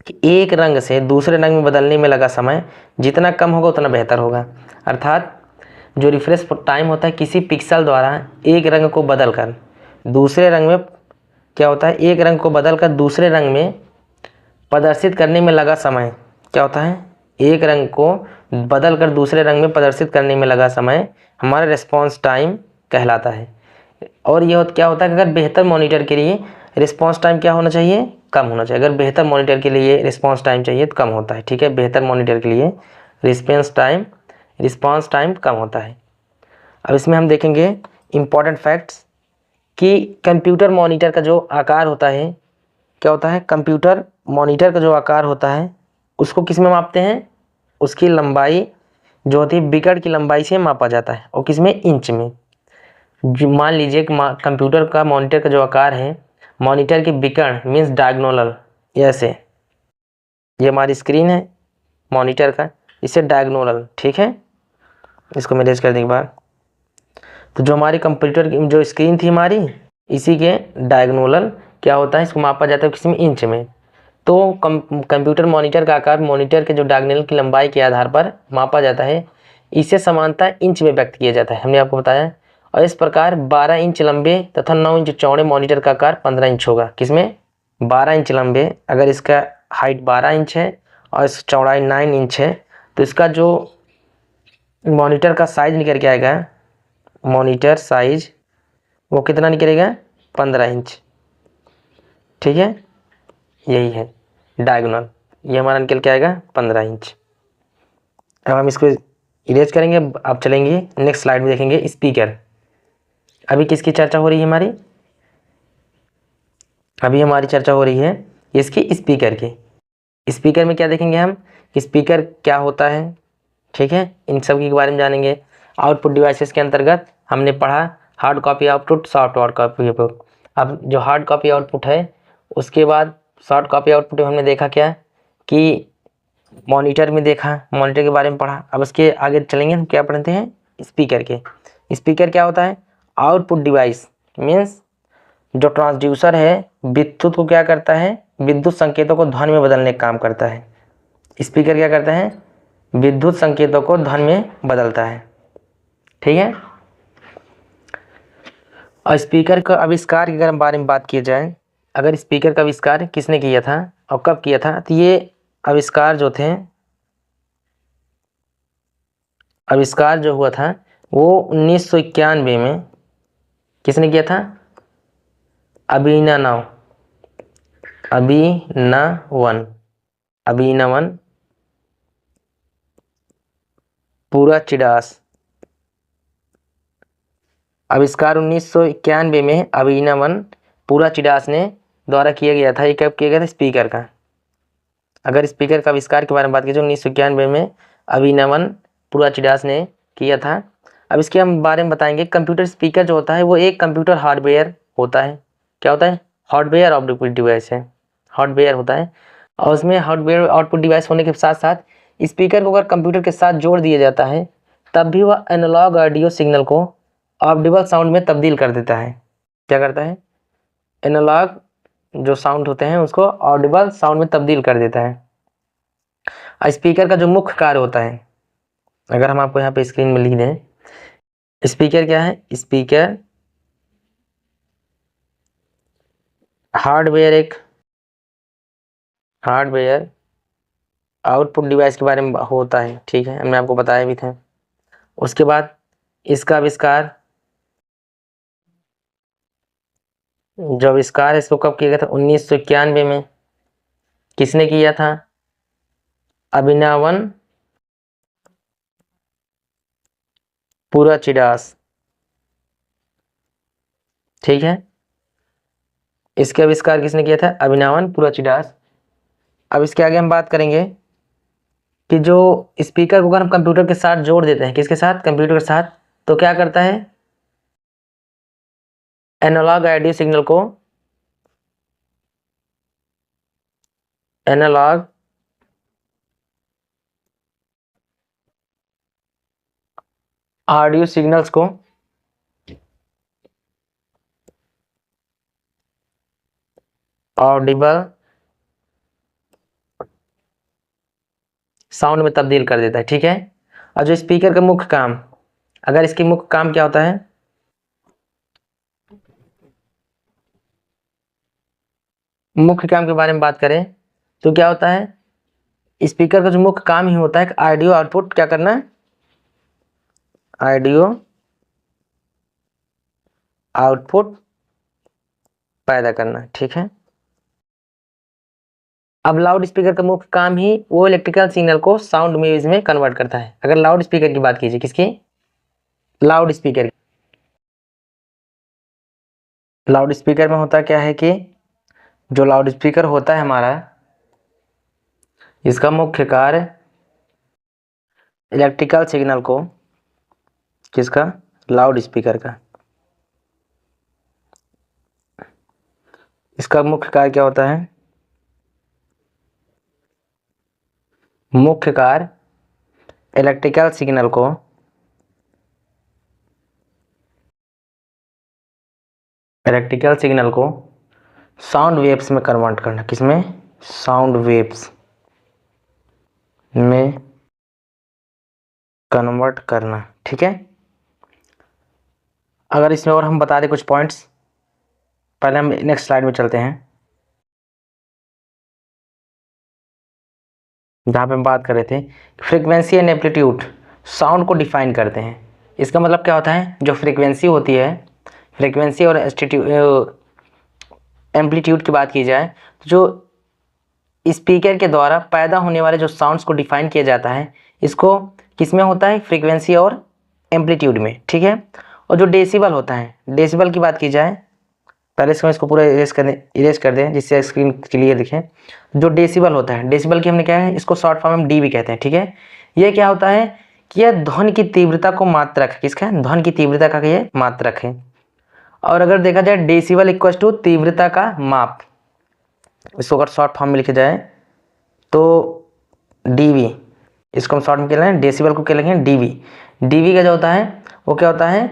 कि एक रंग से दूसरे रंग में बदलने में लगा समय जितना कम होगा उतना बेहतर होगा। अर्थात जो रिफ्रेश टाइम होता है किसी पिक्सल द्वारा एक रंग को बदलकर दूसरे रंग में, क्या होता है, एक रंग को बदलकर दूसरे रंग में प्रदर्शित करने में लगा समय, क्या होता है, एक रंग को बदलकर दूसरे रंग में प्रदर्शित करने में लगा समय हमारा रिस्पॉन्स टाइम कहलाता है। और ये क्या होता है कि अगर बेहतर मॉनिटर के लिए रिस्पॉन्स टाइम क्या होना चाहिए, कम होना चाहिए। अगर बेहतर मॉनिटर के लिए रिस्पॉन्स टाइम चाहिए तो कम होता है, ठीक है। बेहतर मॉनिटर के लिए रिस्पॉन्स टाइम कम होता है। अब इसमें हम देखेंगे इम्पॉर्टेंट फैक्ट्स कि कंप्यूटर मॉनिटर का जो आकार होता है, क्या होता है, कंप्यूटर मॉनिटर का जो आकार होता है उसको किस में मापते हैं, उसकी लंबाई जो होती है बिकट की लंबाई से मापा जाता है, और किस में, इंच में। मान लीजिए कि कंप्यूटर का मॉनिटर का जो आकार है, मॉनिटर की बिकट मीन्स डायगोनल, ऐसे, ये हमारी स्क्रीन है मॉनिटर का, इसे डायगोनल, ठीक है। इसको मैं रेज कर दें एक बार, तो जो हमारी कंप्यूटर की जो स्क्रीन थी हमारी, इसी के डायगोनल क्या होता है, इसको मापा जाता है किसी में, इंच में। तो कंप्यूटर मॉनिटर का आकार मॉनिटर के जो डायगोनल की लंबाई के आधार पर मापा जाता है। इसे समानता इंच में व्यक्त किया जाता है, हमने आपको बताया। और इस प्रकार 12 इंच लंबे तथा 9 इंच चौड़े मॉनिटर का आकार 15 इंच होगा। किसमें, 12 इंच लंबे, अगर इसका हाइट 12 इंच है और इस चौड़ाई 9 इंच है तो इसका जो मॉनिटर का साइज निकल के आएगा, मॉनिटर साइज वो कितना निकलेगा, 15 इंच, ठीक है। यही है डायगोनल, ये हमारा निकल के आएगा 15 इंच। अब हम इसको इरेज करेंगे। अब चलेंगे नेक्स्ट स्लाइड में, देखेंगे स्पीकर। अभी किसकी चर्चा हो रही है हमारी, अभी हमारी चर्चा हो रही है इसकी स्पीकर की। स्पीकर में क्या देखेंगे हम, स्पीकर क्या होता है, ठीक है, इन सब के बारे में जानेंगे। आउटपुट डिवाइसेस के अंतर्गत हमने पढ़ा hard copy output, soft copy output. अब जो हार्ड कॉपी आउटपुट है उसके बाद शॉर्ट कॉपी आउटपुट में हमने देखा क्या कि मॉनिटर में देखा, मॉनिटर के बारे में पढ़ा। अब इसके आगे चलेंगे, हम क्या पढ़ते हैं स्पीकर के। स्पीकर क्या होता है? आउटपुट डिवाइस मीन्स जो ट्रांसड्यूसर है विद्युत को क्या करता है, विद्युत संकेतों को ध्वनि में बदलने का काम करता है। स्पीकर क्या करता है? विद्युत संकेतों को ध्वनि में बदलता है। ठीक है। और स्पीकर का आविष्कार के अगर हम बारे में बात की जाए, अगर स्पीकर का आविष्कार किसने किया था और कब किया था, तो ये आविष्कार जो थे, आविष्कार जो हुआ था वो 1991 में किसने किया था? अभिनवन पुराचिडास। आविष्कार 1991 में अभिनवन पुराचिडास ने द्वारा किया गया था। ये कब किया गया था? स्पीकर का। अगर स्पीकर का आविष्कार के बारे में बात की जाए 1991 में अभिनवन पुराचिडास ने किया था। अब इसके हम बारे में बताएंगे। कंप्यूटर स्पीकर जो होता है वो एक कंप्यूटर हार्डवेयर होता है। क्या होता है? हार्डवेयर आउटपुट डिवाइस है, हार्डवेयर होता है। और उसमें हार्डवेयर आउटपुट डिवाइस होने के साथ साथ स्पीकर को अगर कंप्यूटर के साथ जोड़ दिया जाता है तब भी वह एनालॉग ऑडियो सिग्नल को ऑडिबल साउंड में तब्दील कर देता है। क्या करता है? एनालॉग जो साउंड होते हैं उसको ऑडिबल साउंड में तब्दील कर देता है। स्पीकर का जो मुख्य कार्य होता है, अगर हम आपको यहाँ पे स्क्रीन में लिख दें, स्पीकर क्या है? स्पीकर हार्डवेयर, एक हार्डवेयर आउटपुट डिवाइस के बारे में होता है। ठीक है, हमने आपको बताया भी था। उसके बाद इसका आविष्कार, जो आविष्कार है इसको कब किया गया था? 1991 में। किसने किया था? अभिनवन पुराचिडास। ठीक है, इसके आविष्कार किसने किया था? अभिनवन पुराचिडास। अब इसके आगे हम बात करेंगे कि जो स्पीकर को अगर हम कंप्यूटर के साथ जोड़ देते हैं, किसके साथ? कंप्यूटर के साथ, तो क्या करता है? एनालॉग ऑडियो सिग्नल को, एनालॉग ऑडियो सिग्नल्स को ऑडिबल साउंड में तब्दील कर देता है। ठीक है। और जो स्पीकर का मुख्य काम, अगर इसकी मुख्य काम क्या होता है, मुख्य काम के बारे में बात करें तो क्या होता है? स्पीकर का जो मुख्य काम ही होता है ऑडियो आउटपुट क्या करना है? ऑडियो आउटपुट पैदा करना। ठीक है। अब लाउड स्पीकर का मुख्य काम ही वो इलेक्ट्रिकल सिग्नल को साउंड वेव्स में कन्वर्ट करता है। अगर लाउड स्पीकर की बात कीजिए, किसकी? Loud speaker. लाउड स्पीकर में होता क्या है कि जो लाउड स्पीकर होता है हमारा, इसका मुख्य कार्य इलेक्ट्रिकल सिग्नल को, किसका? लाउड स्पीकर का। इसका मुख्य कार्य क्या होता है? मुख्य कार्य इलेक्ट्रिकल सिग्नल को साउंड वेव्स में कन्वर्ट करना। किसमें? साउंड वेव्स में कन्वर्ट करना। ठीक है। अगर इसमें और हम बता दें कुछ पॉइंट्स, पहले हम नेक्स्ट स्लाइड में चलते हैं जहाँ पे हम बात कर रहे थे फ्रीक्वेंसी एंड एम्पलीट्यूड साउंड को डिफाइन करते हैं। इसका मतलब क्या होता है? जो फ्रीक्वेंसी होती है, फ्रीक्वेंसी और एम्पलीट्यूड की बात की जाए तो जो स्पीकर के द्वारा पैदा होने वाले जो साउंड्स को डिफाइन किया जाता है, इसको किस में होता है? फ्रीक्वेंसी और एम्पलीट्यूड में। ठीक है। और जो डेसिबल होता है, डेसिबल की बात की जाए, पहले इसको पूरा इरेज कर दें जिससे स्क्रीन क्लियर दिखे। जो डेसिबल होता है, डेसिबल की हमने क्या है, इसको शॉर्ट फॉर्म में डी भी कहते हैं। ठीक है। ये क्या होता है कि यह ध्वनि की तीव्रता को मात्रक है। किसका? ध्वनि की तीव्रता का ये मात्रक है। और अगर देखा जाए डेसिबल इक्वल टू तीव्रता का माप, इसको अगर शॉर्ट फॉर्म में लिखे जाए तो डीवी, इसको हम शॉर्ट में क्या लेंगे, डेसिबल को क्या लिखेंगे, डीवी। डीवी का जो होता है वो क्या होता है,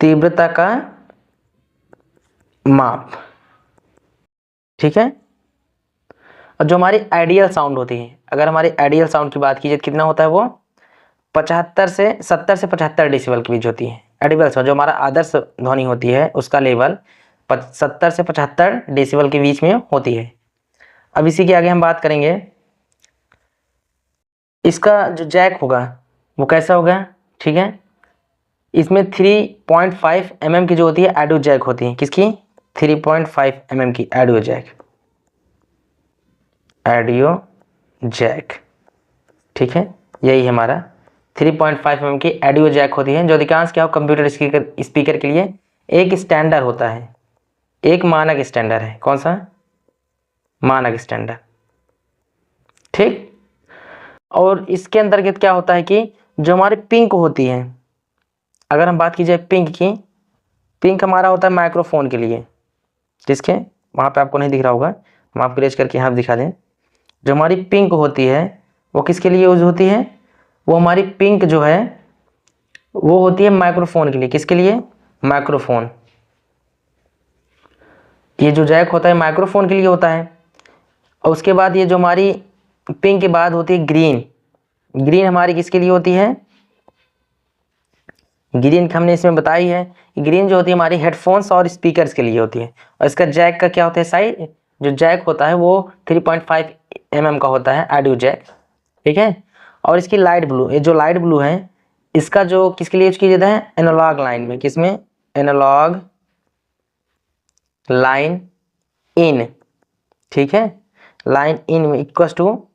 तीव्रता का माप, ठीक है। और जो हमारी आइडियल साउंड होती है, अगर हमारी आइडियल साउंड की बात की जाए कितना होता है वो 70 से 75 डेसिबल के बीच होती है। आइडियल साउंड जो हमारा आदर्श ध्वनि होती है उसका लेवल 70 से 75 डेसिबल के बीच में होती है। अब इसी के आगे हम बात करेंगे, इसका जो जैक होगा वो कैसा होगा, ठीक है। इसमें 3.5 mm की जो होती है ऑडियो जैक होती है, किसकी, 3.5 mm की ऑडियो जैक, ऑडियो जैक, ठीक है। यही हमारा 3.5 mm की ऑडियो जैक होती है, जो अधिकांश क्या हो कंप्यूटर स्पीकर के लिए एक स्टैंडर्ड होता है, एक मानक स्टैंडर्ड है। कौन सा, मानक स्टैंडर्ड, ठीक। और इसके अंतर्गत क्या होता है कि जो हमारी पिंक होती है, अगर हम बात की जाए पिंक की, पिंक हमारा होता है माइक्रोफोन के लिए, किसके, वहाँ पे आपको नहीं दिख रहा होगा, हम आपको रेज करके यहाँ दिखा दें। जो हमारी पिंक होती है वो किसके लिए यूज होती है, वो हमारी पिंक जो है वो होती है माइक्रोफोन के लिए, किसके लिए, माइक्रोफोन। ये जो जैक होता है माइक्रोफोन के लिए होता है। और उसके बाद ये जो हमारी पिंक के बाद होती है ग्रीन, ग्रीन हमारी किसके लिए होती है, ग्रीन हमने इसमें बताई है, ग्रीन जो होती है हमारी हेडफोन्स और स्पीकर्स के लिए होती है। और इसका जैक का क्या होता है साइज, जो जैक होता है वो 3.5 mm का होता है ऑडियो जैक, ठीक है। और इसकी लाइट ब्लू, ये जो लाइट ब्लू है इसका जो किसके लिए यूज किया जाता है, एनालॉग लाइन में, किसमें, एनालॉग लाइन इन, ठीक है। लाइन इन में इक्वल टू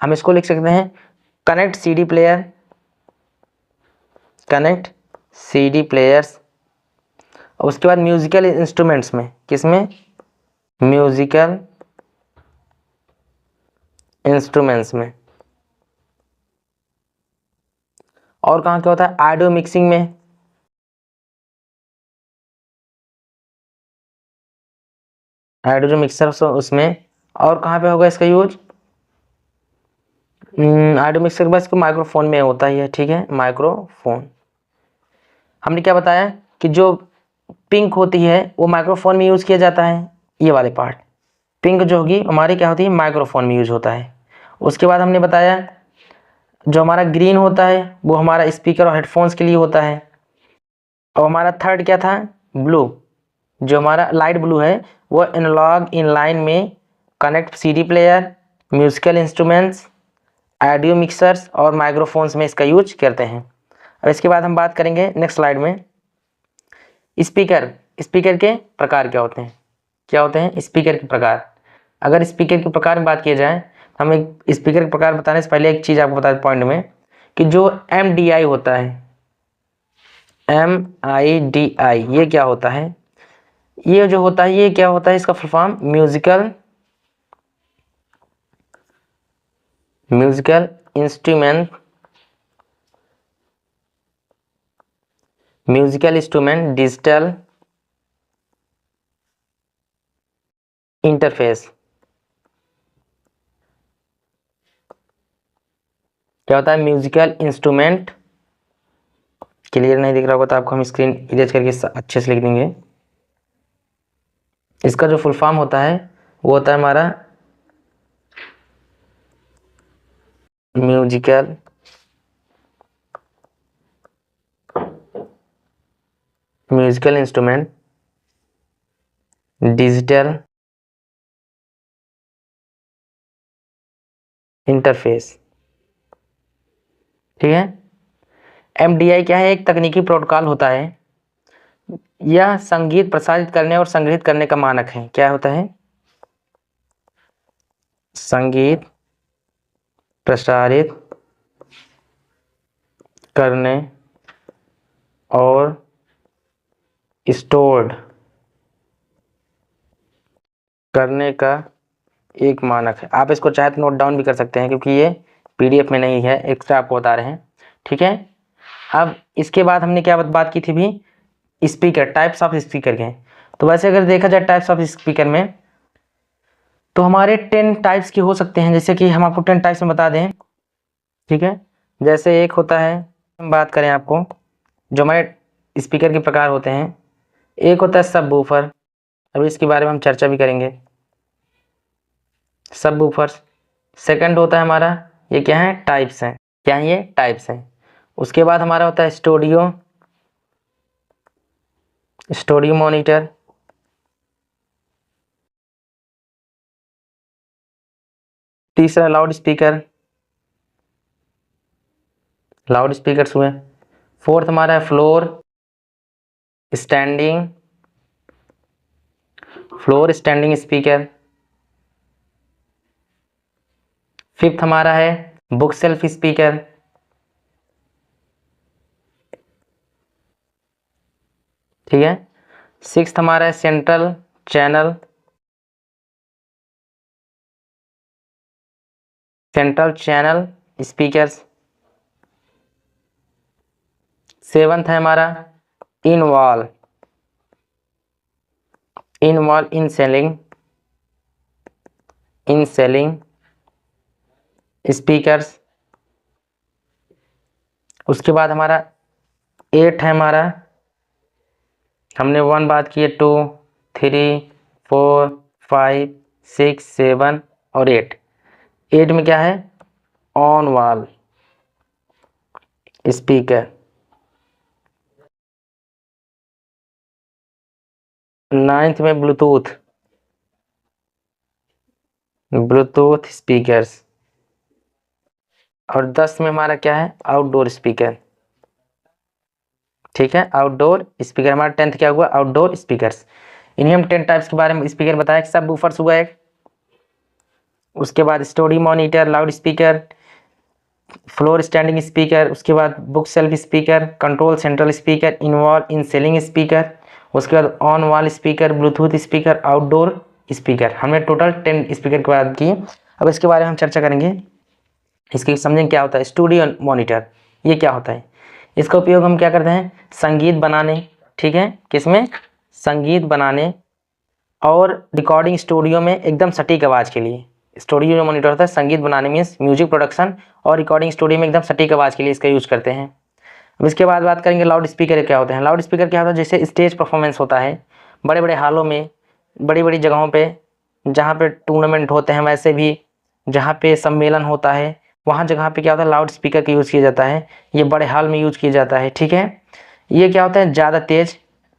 हम इसको लिख सकते हैं connect CD player, connect CD players. और उसके बाद म्यूजिकल इंस्ट्रूमेंट्स में, किसमें, म्यूजिकल इंस्ट्रूमेंट्स में। और कहाँ क्या होता है, ऑडियो मिक्सिंग में, ऑडियो मिक्सर उसमें। और कहाँ पे होगा इसका यूज, ऑडियो मिक्सर बस को माइक्रोफोन में होता ही है, ठीक है, माइक्रोफोन। हमने क्या बताया कि जो पिंक होती है वो माइक्रोफोन में यूज किया जाता है, ये वाले पार्ट, पिंक जो होगी हमारी क्या होती है, माइक्रोफोन में यूज होता है। उसके बाद हमने बताया जो हमारा ग्रीन होता है वो हमारा स्पीकर और हेडफोन्स के लिए होता है। और हमारा थर्ड क्या था, ब्लू, जो हमारा लाइट ब्लू है वो एनालॉग इन लाइन में connect CD player, musical instruments, audio mixers और माइक्रोफोन्स में इसका यूज करते हैं। अब इसके बाद हम बात करेंगे नेक्स्ट स्लाइड में, स्पीकर, स्पीकर के प्रकार क्या होते हैं, क्या होते हैं स्पीकर के प्रकार। अगर स्पीकर के प्रकार में बात किया जाए, हम एक स्पीकर के प्रकार बताने से पहले एक चीज़ आपको बता दें पॉइंट में, कि जो MDI होता है, MIDI, ये क्या होता है, ये जो होता है ये क्या होता है, इसका full form musical instrument, musical instrument digital interface. क्या होता है, म्यूजिकल इंस्ट्रूमेंट, क्लियर नहीं दिख रहा होगा तो आपको हम स्क्रीन इरेज करके अच्छे से लिख देंगे। इसका जो फुल फॉर्म होता है वो होता है हमारा म्यूजिकल इंस्ट्रूमेंट डिजिटल इंटरफेस, ठीक है। MDI क्या है, एक तकनीकी प्रोटोकॉल होता है, यह संगीत प्रसारित करने और संग्रहित करने का मानक है। क्या होता है, संगीत प्रसारित करने और स्टोर्ड करने का एक मानक है। आप इसको चाहे तो नोट डाउन भी कर सकते हैं क्योंकि ये PDF में नहीं है, एक्स्ट्रा आपको बता रहे हैं, ठीक है। अब इसके बाद हमने क्या बात की थी भी, स्पीकर, टाइप्स ऑफ स्पीकर के। तो वैसे अगर देखा जाए टाइप्स ऑफ स्पीकर में, तो हमारे 10 टाइप्स के हो सकते हैं, जैसे कि हम आपको 10 टाइप्स में बता दें, ठीक है। जैसे एक होता है, हम बात करें आपको जो हमारे स्पीकर के प्रकार होते हैं, एक होता है सब वूफर, अभी इसके बारे में हम चर्चा भी करेंगे, सब वूफर। सेकंड होता है हमारा, ये क्या है, टाइप्स हैं, क्या है ये, टाइप्स हैं। उसके बाद हमारा होता है स्टूडियो, स्टूडियो मॉनिटर। तीसरा लाउड स्पीकर, लाउड स्पीकर्स हुए। फोर्थ हमारा है floor standing, floor standing speaker. Fifth हमारा है बुक सेल्फ स्पीकर। ठीक है। सिक्स्थ हमारा है central channel, central channel speakers. Seventh है हमारा in wall, in wall in selling, in selling speakers. उसके बाद हमारा 8 है हमारा, हमने 1 बात की है, 2, 3, 4, 5, 6, 7 और 8। 8 में क्या है, ऑन वॉल स्पीकर। 9th में ब्लूटूथ, ब्लूटूथ स्पीकर्स। और 10 में हमारा क्या है, आउटडोर स्पीकर। ठीक है, आउटडोर स्पीकर हमारा 10th क्या हुआ, आउटडोर स्पीकर्स। इन्हीं हम 10 टाइप्स के बारे में स्पीकर बताया, सब वूफर्स हुआ एक, उसके बाद story monitor, loud speaker, floor standing speaker, उसके बाद book shelf speaker, control central speaker, involve in selling speaker, उसके बाद on wall speaker, Bluetooth speaker, outdoor speaker. हमने टोटल 10 स्पीकर की बात की। अब इसके बारे में हम चर्चा करेंगे, इसके समझेंगे क्या होता है स्टूडियो मॉनिटर, ये क्या होता है। इसका उपयोग हम क्या करते हैं, संगीत बनाने, ठीक है, किसमें, संगीत बनाने और रिकॉर्डिंग स्टूडियो में एकदम सटीक आवाज़ के लिए। स्टूडियो जो मॉनिटर होता है संगीत बनाने मीन्स म्यूजिक प्रोडक्शन, और रिकॉर्डिंग स्टूडियो में एकदम सटीक आवाज़ के लिए इसका यूज करते हैं। अब इसके बाद बात करेंगे लाउड स्पीकर क्या होते हैं। लाउड स्पीकर क्या होता है, जैसे स्टेज परफॉर्मेंस होता है बड़े बड़े हॉलों में, बड़ी बड़ी जगहों पे, जहाँ पे टूर्नामेंट होते हैं, वैसे भी जहाँ पे सम्मेलन होता है, वहाँ जगह पे क्या होता है, लाउड स्पीकर का यूज़ किया जाता है। ये बड़े हॉल में यूज किया जाता है, ठीक है। ये क्या होता है, ज़्यादा तेज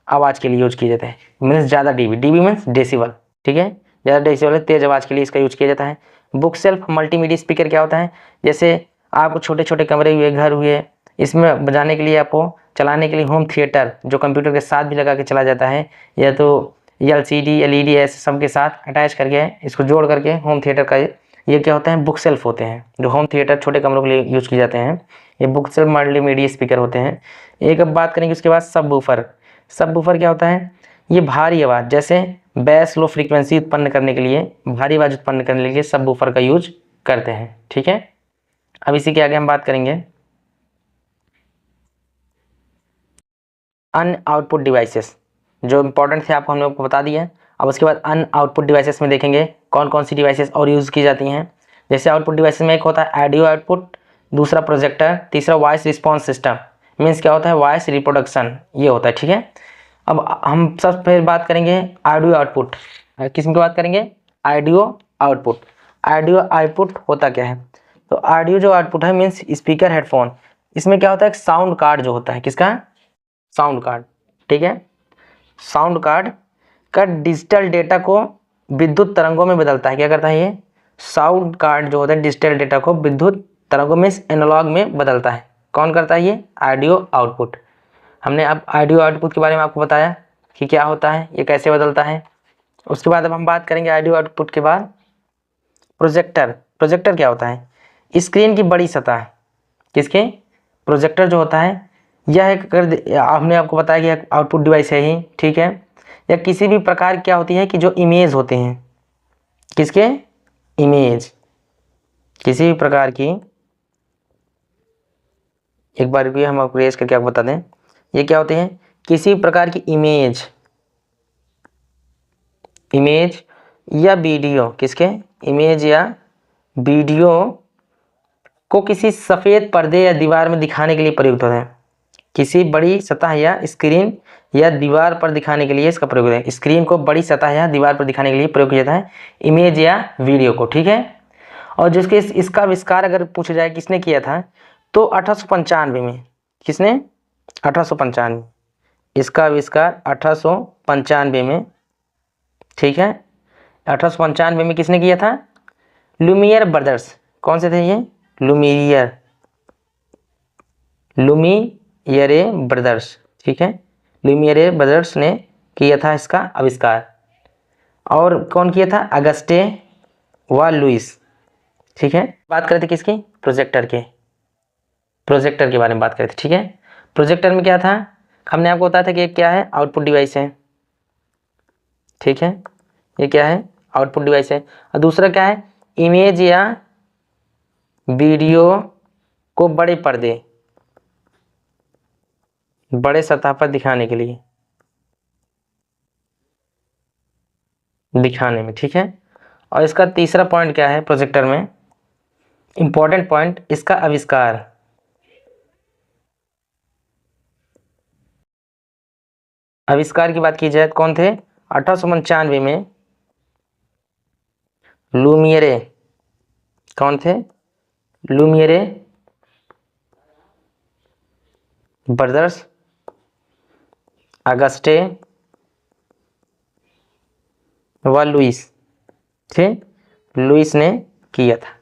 आवाज़ के लिए यूज किया जाता है, मीन्स ज़्यादा डीबी, डीबी मीन्स डेसिबल, ठीक है, ज़्यादा डेसिबल तेज आवाज़ के लिए इसका यूज किया जाता है। बुक सेल्फ मल्टीमीडिया स्पीकर क्या होता है, जैसे आपको छोटे छोटे कमरे हुए, घर हुए, इसमें बजाने के लिए, आपको चलाने के लिए होम थिएटर जो कंप्यूटर के साथ भी लगा के चला जाता है, या तो LCD LED ऐसे सब के साथ अटैच करके इसको जोड़ करके होम थिएटर का, ये क्या होता है, बुक सेल्फ होते हैं, जो होम थिएटर छोटे कमरों के लिए यूज किए जाते हैं, ये बुक सेल्फ मल्टीमीडिया स्पीकर होते हैं। एक अब बात करेंगे उसके बाद सब वूफर। सब वूफर क्या होता है, ये भारी आवाज़ जैसे बेस लो फ्रीक्वेंसी उत्पन्न करने के लिए, भारी आवाज़ उत्पन्न करने के लिए सब वूफर का यूज करते हैं, ठीक है। अब इसी के आगे हम बात करेंगे अन आउटपुट डिवाइसेस, जो इंपॉर्टेंट थे आपको हमने आपको बता दिया। अब उसके बाद अन आउटपुट डिवाइसेस में देखेंगे कौन कौन सी डिवाइसेस और यूज़ की जाती हैं। जैसे आउटपुट डिवाइसेस में एक होता है ऑडियो आउटपुट, दूसरा प्रोजेक्टर, तीसरा वॉइस रिस्पॉन्स सिस्टम, मीन्स क्या होता है, वॉइस रिप्रोडक्शन, ये होता है, ठीक है। अब हम सब फिर बात करेंगे ऑडियो आउटपुट, किस में बात करेंगे, ऑडियो आउटपुट। ऑडियो आउटपुट होता क्या है, तो ऑडियो जो आउटपुट है मीन्स स्पीकर, हेडफोन, इसमें क्या होता है, एक साउंड कार्ड जो होता है, किसका, साउंड कार्ड, ठीक है। साउंड कार्ड का डिजिटल डेटा को विद्युत तरंगों में बदलता है, क्या करता है ये, साउंड कार्ड जो होता है डिजिटल डेटा को विद्युत तरंगों में, एनालॉग में बदलता है। कौन करता है ये, ऑडियो आउटपुट। हमने अब ऑडियो आउटपुट के बारे में आपको बताया कि क्या होता है, ये कैसे बदलता है। उसके बाद अब हम बात करेंगे ऑडियो आउटपुट के बाद प्रोजेक्टर। प्रोजेक्टर क्या होता है, स्क्रीन की बड़ी सतह, किसके, प्रोजेक्टर जो होता है, यह एक हमने आपको बताया कि एक आउटपुट डिवाइस है ही, ठीक है। या किसी भी प्रकार क्या होती है कि जो इमेज होते हैं, किसके, इमेज, किसी भी प्रकार की, एक बार भी हम आपको रेज करके आपको बता दें, ये क्या होते हैं, किसी प्रकार की इमेज, इमेज या वीडियो, किसके, इमेज या वीडियो को किसी सफ़ेद पर्दे या दीवार में दिखाने के लिए प्रयुक्त होता है। किसी बड़ी सतह या स्क्रीन या दीवार पर दिखाने के लिए इसका प्रयोग होता है। स्क्रीन को बड़ी सतह या दीवार पर दिखाने के लिए प्रयोग किया जाता है इमेज या वीडियो को, ठीक है। और जिसके इसका आविष्कार अगर पूछा जाए किसने किया था, तो 1895 में। किसने, 1895, इसका आविष्कार 1895 में, ठीक है। 1895 में किसने किया था, लुमियर ब्रदर्स। कौन से थे ये, लुमियरे ब्रदर्स, ठीक है। लुमियरे ब्रदर्स ने किया था इसका आविष्कार। और कौन किया था, अगस्टे व लुइस, ठीक है। बात करते किसकी, प्रोजेक्टर के बारे में बात करते, ठीक है। प्रोजेक्टर में क्या था, हमने आपको बताया था कि क्या है, आउटपुट डिवाइस है, ठीक है। ये क्या है, आउटपुट डिवाइस है। और दूसरा क्या है, इमेज या वीडियो को बड़े पर्दे, बड़े सतह पर दिखाने के लिए, दिखाने में, ठीक है। और इसका तीसरा पॉइंट क्या है प्रोजेक्टर में, इंपॉर्टेंट पॉइंट, इसका आविष्कार। आविष्कार की बात की जाए कौन थे, 1895 में लुमियरे, कौन थे, लुमियरे ब्रदर्स, अगस्टे व लुइस, ठीक, लुइस ने किया था।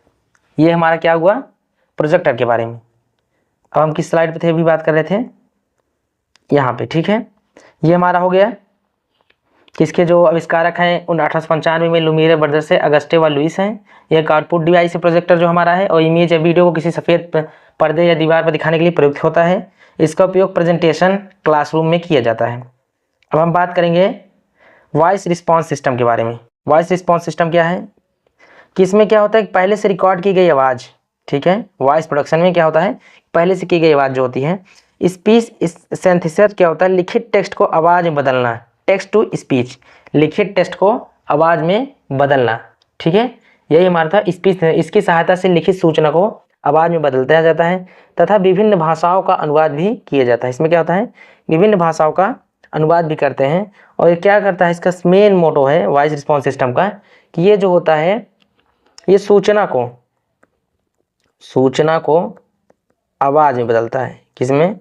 ये हमारा क्या हुआ, प्रोजेक्टर के बारे में। अब हम किस स्लाइड पे थे, अभी बात कर रहे थे यहाँ पे, ठीक है। ये हमारा हो गया, किसके जो आविष्कारक हैं उन 1895 में लुमियरे ब्रदर्स से अगस्टे व लुइस हैं। यह एक आउटपुट डिवाइस है प्रोजेक्टर जो हमारा है, और इमेज या वीडियो को किसी सफ़ेद पर्दे या दीवार पर दिखाने के लिए प्रयुक्त होता है। इसका उपयोग प्रेजेंटेशन क्लासरूम में किया जाता है। अब हम बात करेंगे वॉइस रिस्पॉन्स सिस्टम के बारे में। वॉइस रिस्पॉन्स सिस्टम क्या है, कि इसमें क्या होता है, पहले से रिकॉर्ड की गई आवाज़, ठीक है। वॉइस प्रोडक्शन में क्या होता है, पहले से की गई आवाज़ जो होती है, स्पीच सिंथेसिस क्या होता है, लिखित टेक्स्ट को आवाज़ में बदलना, टेक्स्ट टू स्पीच, लिखित टेक्स्ट को आवाज़ में बदलना, ठीक है। यही हमारा था स्पीच। इसकी सहायता से लिखित सूचना को आवाज़ में बदलता जाता है तथा विभिन्न भाषाओं का अनुवाद भी किया जाता है। इसमें क्या होता है, विभिन्न भाषाओं का अनुवाद भी करते हैं। और ये क्या करता है, इसका मेन मोटो है वॉइस रिस्पॉन्स सिस्टम का, कि ये जो होता है, ये सूचना को आवाज़ में बदलता है। किसमें,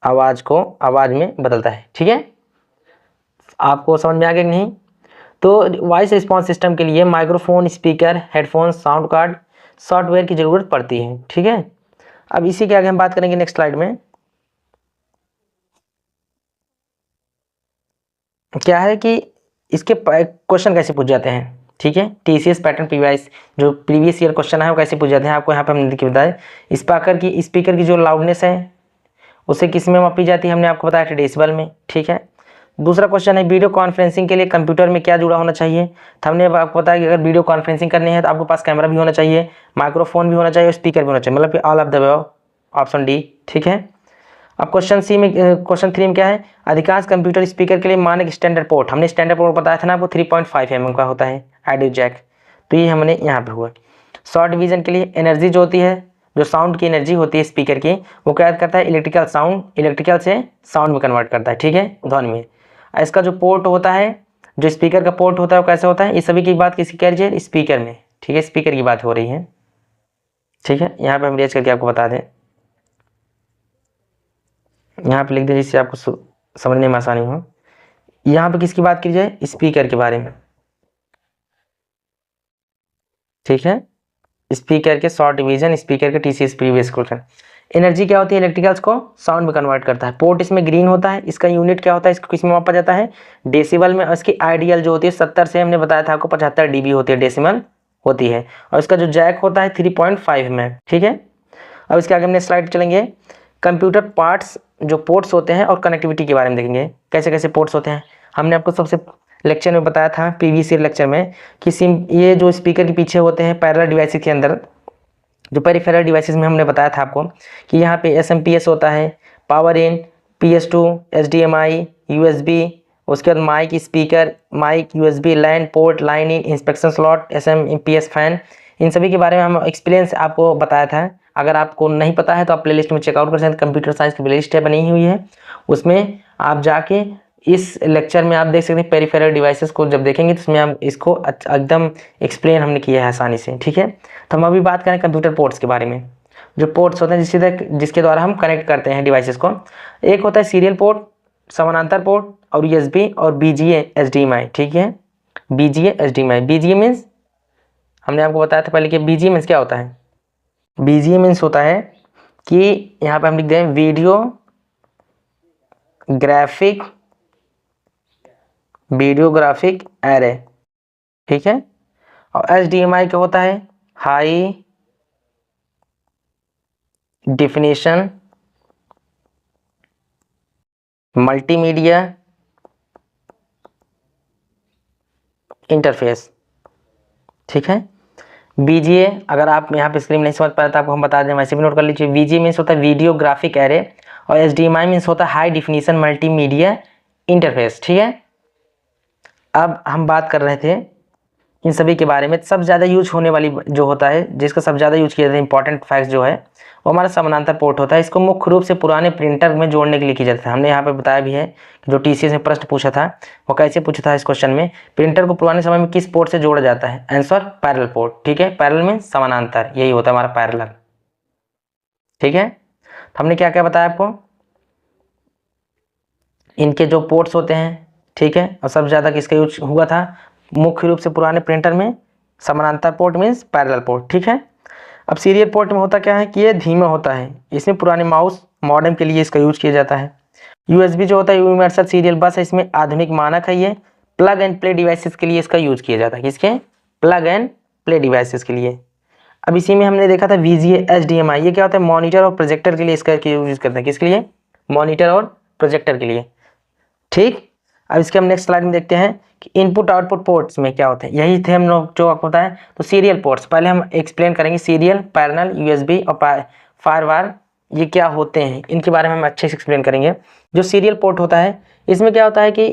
आवाज़ को आवाज़ में बदलता है, ठीक है। आपको समझ में आ गया कि नहीं। तो वॉइस रिस्पॉन्स सिस्टम के लिए microphone, speaker, headphone, sound card, software की ज़रूरत पड़ती है, ठीक है। अब इसी के आगे हम बात करेंगे नेक्स्ट स्लाइड में। क्या है कि इसके क्वेश्चन कैसे पूछ जाते हैं, ठीक है। टीसीएस पैटर्न पीवाईस जो प्रीवियस ईयर क्वेश्चन है वो कैसे पूछ जाते हैं, आपको यहाँ पे हमने लिख बताया। स्पीकर की जो लाउडनेस है उसे किस में मापी जाती है, हमने आपको बताया था डेसिबल में, ठीक है। दूसरा क्वेश्चन है वीडियो कॉन्फ्रेंसिंग के लिए कंप्यूटर में क्या जुड़ा होना चाहिए, तो हमने आपको बताया कि अगर वीडियो कॉन्फ्रेंसिंग करनी है तो आपके पास कैमरा भी होना चाहिए, माइक्रोफोन भी होना चाहिए और स्पीकर भी होना चाहिए, मतलब कि all of the above, option D, ठीक है। अब क्वेश्चन 3 में क्या है, अधिकांश कंप्यूटर स्पीकर के लिए मानक स्टैंडर्ड पोर्ट, हमने स्टैंडर्ड पोर्ट बताया था ना आपको, 3.5 mm का होता है ऑडियो जैक, तो ये हमने यहाँ पे हुआ। शॉर्ट डिवीजन के लिए एनर्जी जो होती है, जो साउंड की एनर्जी होती है स्पीकर की, वो क्या करता है, इलेक्ट्रिकल से साउंड में कन्वर्ट करता है, ठीक है, ध्वनि में। इसका जो पोर्ट होता है, जो स्पीकर का पोर्ट होता है वो कैसे होता है, इस सभी की बात किसी कह रही है, स्पीकर में, ठीक है, स्पीकर की बात हो रही है, ठीक है। यहाँ पे हम रेज करके आपको बता दें, यहाँ पे लिख दीजिए जिससे आपको समझने में आसानी हो। यहाँ पे किसकी बात की जाए, स्पीकर के बारे में, ठीक है। स्पीकर के शॉर्ट डिवीजन, स्पीकर के टीसीएस प्रीवियस क्वेश्चन। एनर्जी क्या होती है, इलेक्ट्रिकल्स को साउंड में कन्वर्ट करता है। पोर्ट इसमें ग्रीन होता है, इसका यूनिट क्या होता है, इसको किस में मापा जाता है, डेसिबल में। और इसकी आइडियल जो होती है 70 से हमने बताया था आपको 75 dB होती है, डेसिमल होती है। और इसका जो जैक होता है 3.5 में, ठीक है। अब इसके आगे हमने स्लाइड चलेंगे, कंप्यूटर पार्ट्स जो पोर्ट्स होते हैं और कनेक्टिविटी के बारे में देखेंगे, कैसे कैसे पोर्ट्स होते हैं। हमने आपको सबसे लेक्चर में बताया था, प्रीवियस ईयर लेक्चर में, कि ये जो स्पीकर के पीछे होते हैं पैरेलल डिवाइसेस के अंदर, जो पेरिफेरल डिवाइसेस में हमने बताया था आपको कि यहाँ पे SMPS होता है, power in, PS2, HDMI, USB, उसके बाद mic, speaker, mic, USB, LAN port, line in, inspection slot, SMPS fan, इन सभी के बारे में हम एक्सपीरियंस आपको बताया था। अगर आपको नहीं पता है तो आप प्लेलिस्ट में चेकआउट कर सकते हैं, कंप्यूटर साइंस की प्लेलिस्ट है बनी हुई है, उसमें आप जाके इस लेक्चर में आप देख सकते हैं पेरिफेरल डिवाइसेस को जब देखेंगे तो उसमें हम इसको एकदम एक्सप्लेन हमने किया है आसानी से, ठीक है। तो हम अभी बात करें कंप्यूटर पोर्ट्स के बारे में। जो पोर्ट्स होते हैं जिसके द्वारा हम कनेक्ट करते हैं डिवाइसेस को, एक होता है सीरियल पोर्ट, समानांतर पोर्ट, और यूएसबी और बीजीए एचडीएमआई, ठीक है। बीजीए एचडीएमआई, बीजीए मीन्स हमने आपको बताया था पहले कि बीजीए मीन्स क्या होता है। बीजीए मीन्स होता है कि यहाँ पे हम लिख दें वीडियो ग्राफिक एरे, ठीक है। और एचडीएमआई क्या होता है, हाई डिफिनेशन मल्टीमीडिया इंटरफेस, ठीक है। बीजीए अगर आप यहाँ पे स्क्रीन नहीं समझ पाए तो आपको हम बता दें, वैसे भी नोट कर लीजिए। बीजीए मीन्स होता है वीडियो ग्राफिक एरे, और एचडीएमआई मीन्स होता है हाई डिफिनेशन मल्टीमीडिया इंटरफेस, ठीक है। अब हम बात कर रहे थे इन सभी के बारे में। सबसे ज़्यादा यूज होने वाली जो होता है, जिसका सबसे ज़्यादा यूज किया जाता है, इंपॉर्टेंट फैक्ट जो है वो हमारा समानांतर पोर्ट होता है। इसको मुख्य रूप से पुराने प्रिंटर में जोड़ने के लिए किया जाता है। हमने यहाँ पे बताया भी है कि जो टीसीएस में प्रश्न पूछा था वो कैसे पूछा था इस क्वेश्चन में, प्रिंटर को पुराने समय में किस पोर्ट से जोड़ा जाता है, आंसर पैरेलल पोर्ट, ठीक है। पैरेलल में समानांतर, यही होता है हमारा पैरेलल, ठीक है। तो हमने क्या क्या बताया आपको, इनके जो पोर्ट्स होते हैं, ठीक है। और सबसे ज़्यादा किसका यूज हुआ था, मुख्य रूप से पुराने प्रिंटर में समानांतर पोर्ट मीन्स पैरेलल पोर्ट, ठीक है। अब सीरियल पोर्ट में होता क्या है कि ये धीमा होता है, इसमें पुराने माउस मॉडेम के लिए इसका यूज किया जाता है। यूएसबी जो होता है यूनिवर्सल सीरियल बस है, इसमें आधुनिक मानक है। ये प्लग एंड प्ले डिवाइसेस के लिए इसका यूज किया जाता है, किसके, प्लग एंड प्ले डिवाइसेस के लिए। अब इसी में हमने देखा था वीजीए एचडीएमआई, ये क्या होता है, मॉनिटर और प्रोजेक्टर के लिए इसका यूज करते हैं, किसके लिए, मॉनिटर और प्रोजेक्टर के लिए, ठीक। अब इसके हम नेक्स्ट स्लाइड में देखते हैं कि इनपुट आउटपुट पोर्ट्स में क्या होते हैं। यही थे हम लोग जो आपको बताएं। तो सीरियल पोर्ट्स पहले हम एक्सप्लेन करेंगे, सीरियल, पैरेलल, यूएसबी और फायरवायर ये क्या होते हैं, इनके बारे में हम अच्छे से एक्सप्लेन करेंगे। जो सीरियल पोर्ट होता है इसमें क्या होता है कि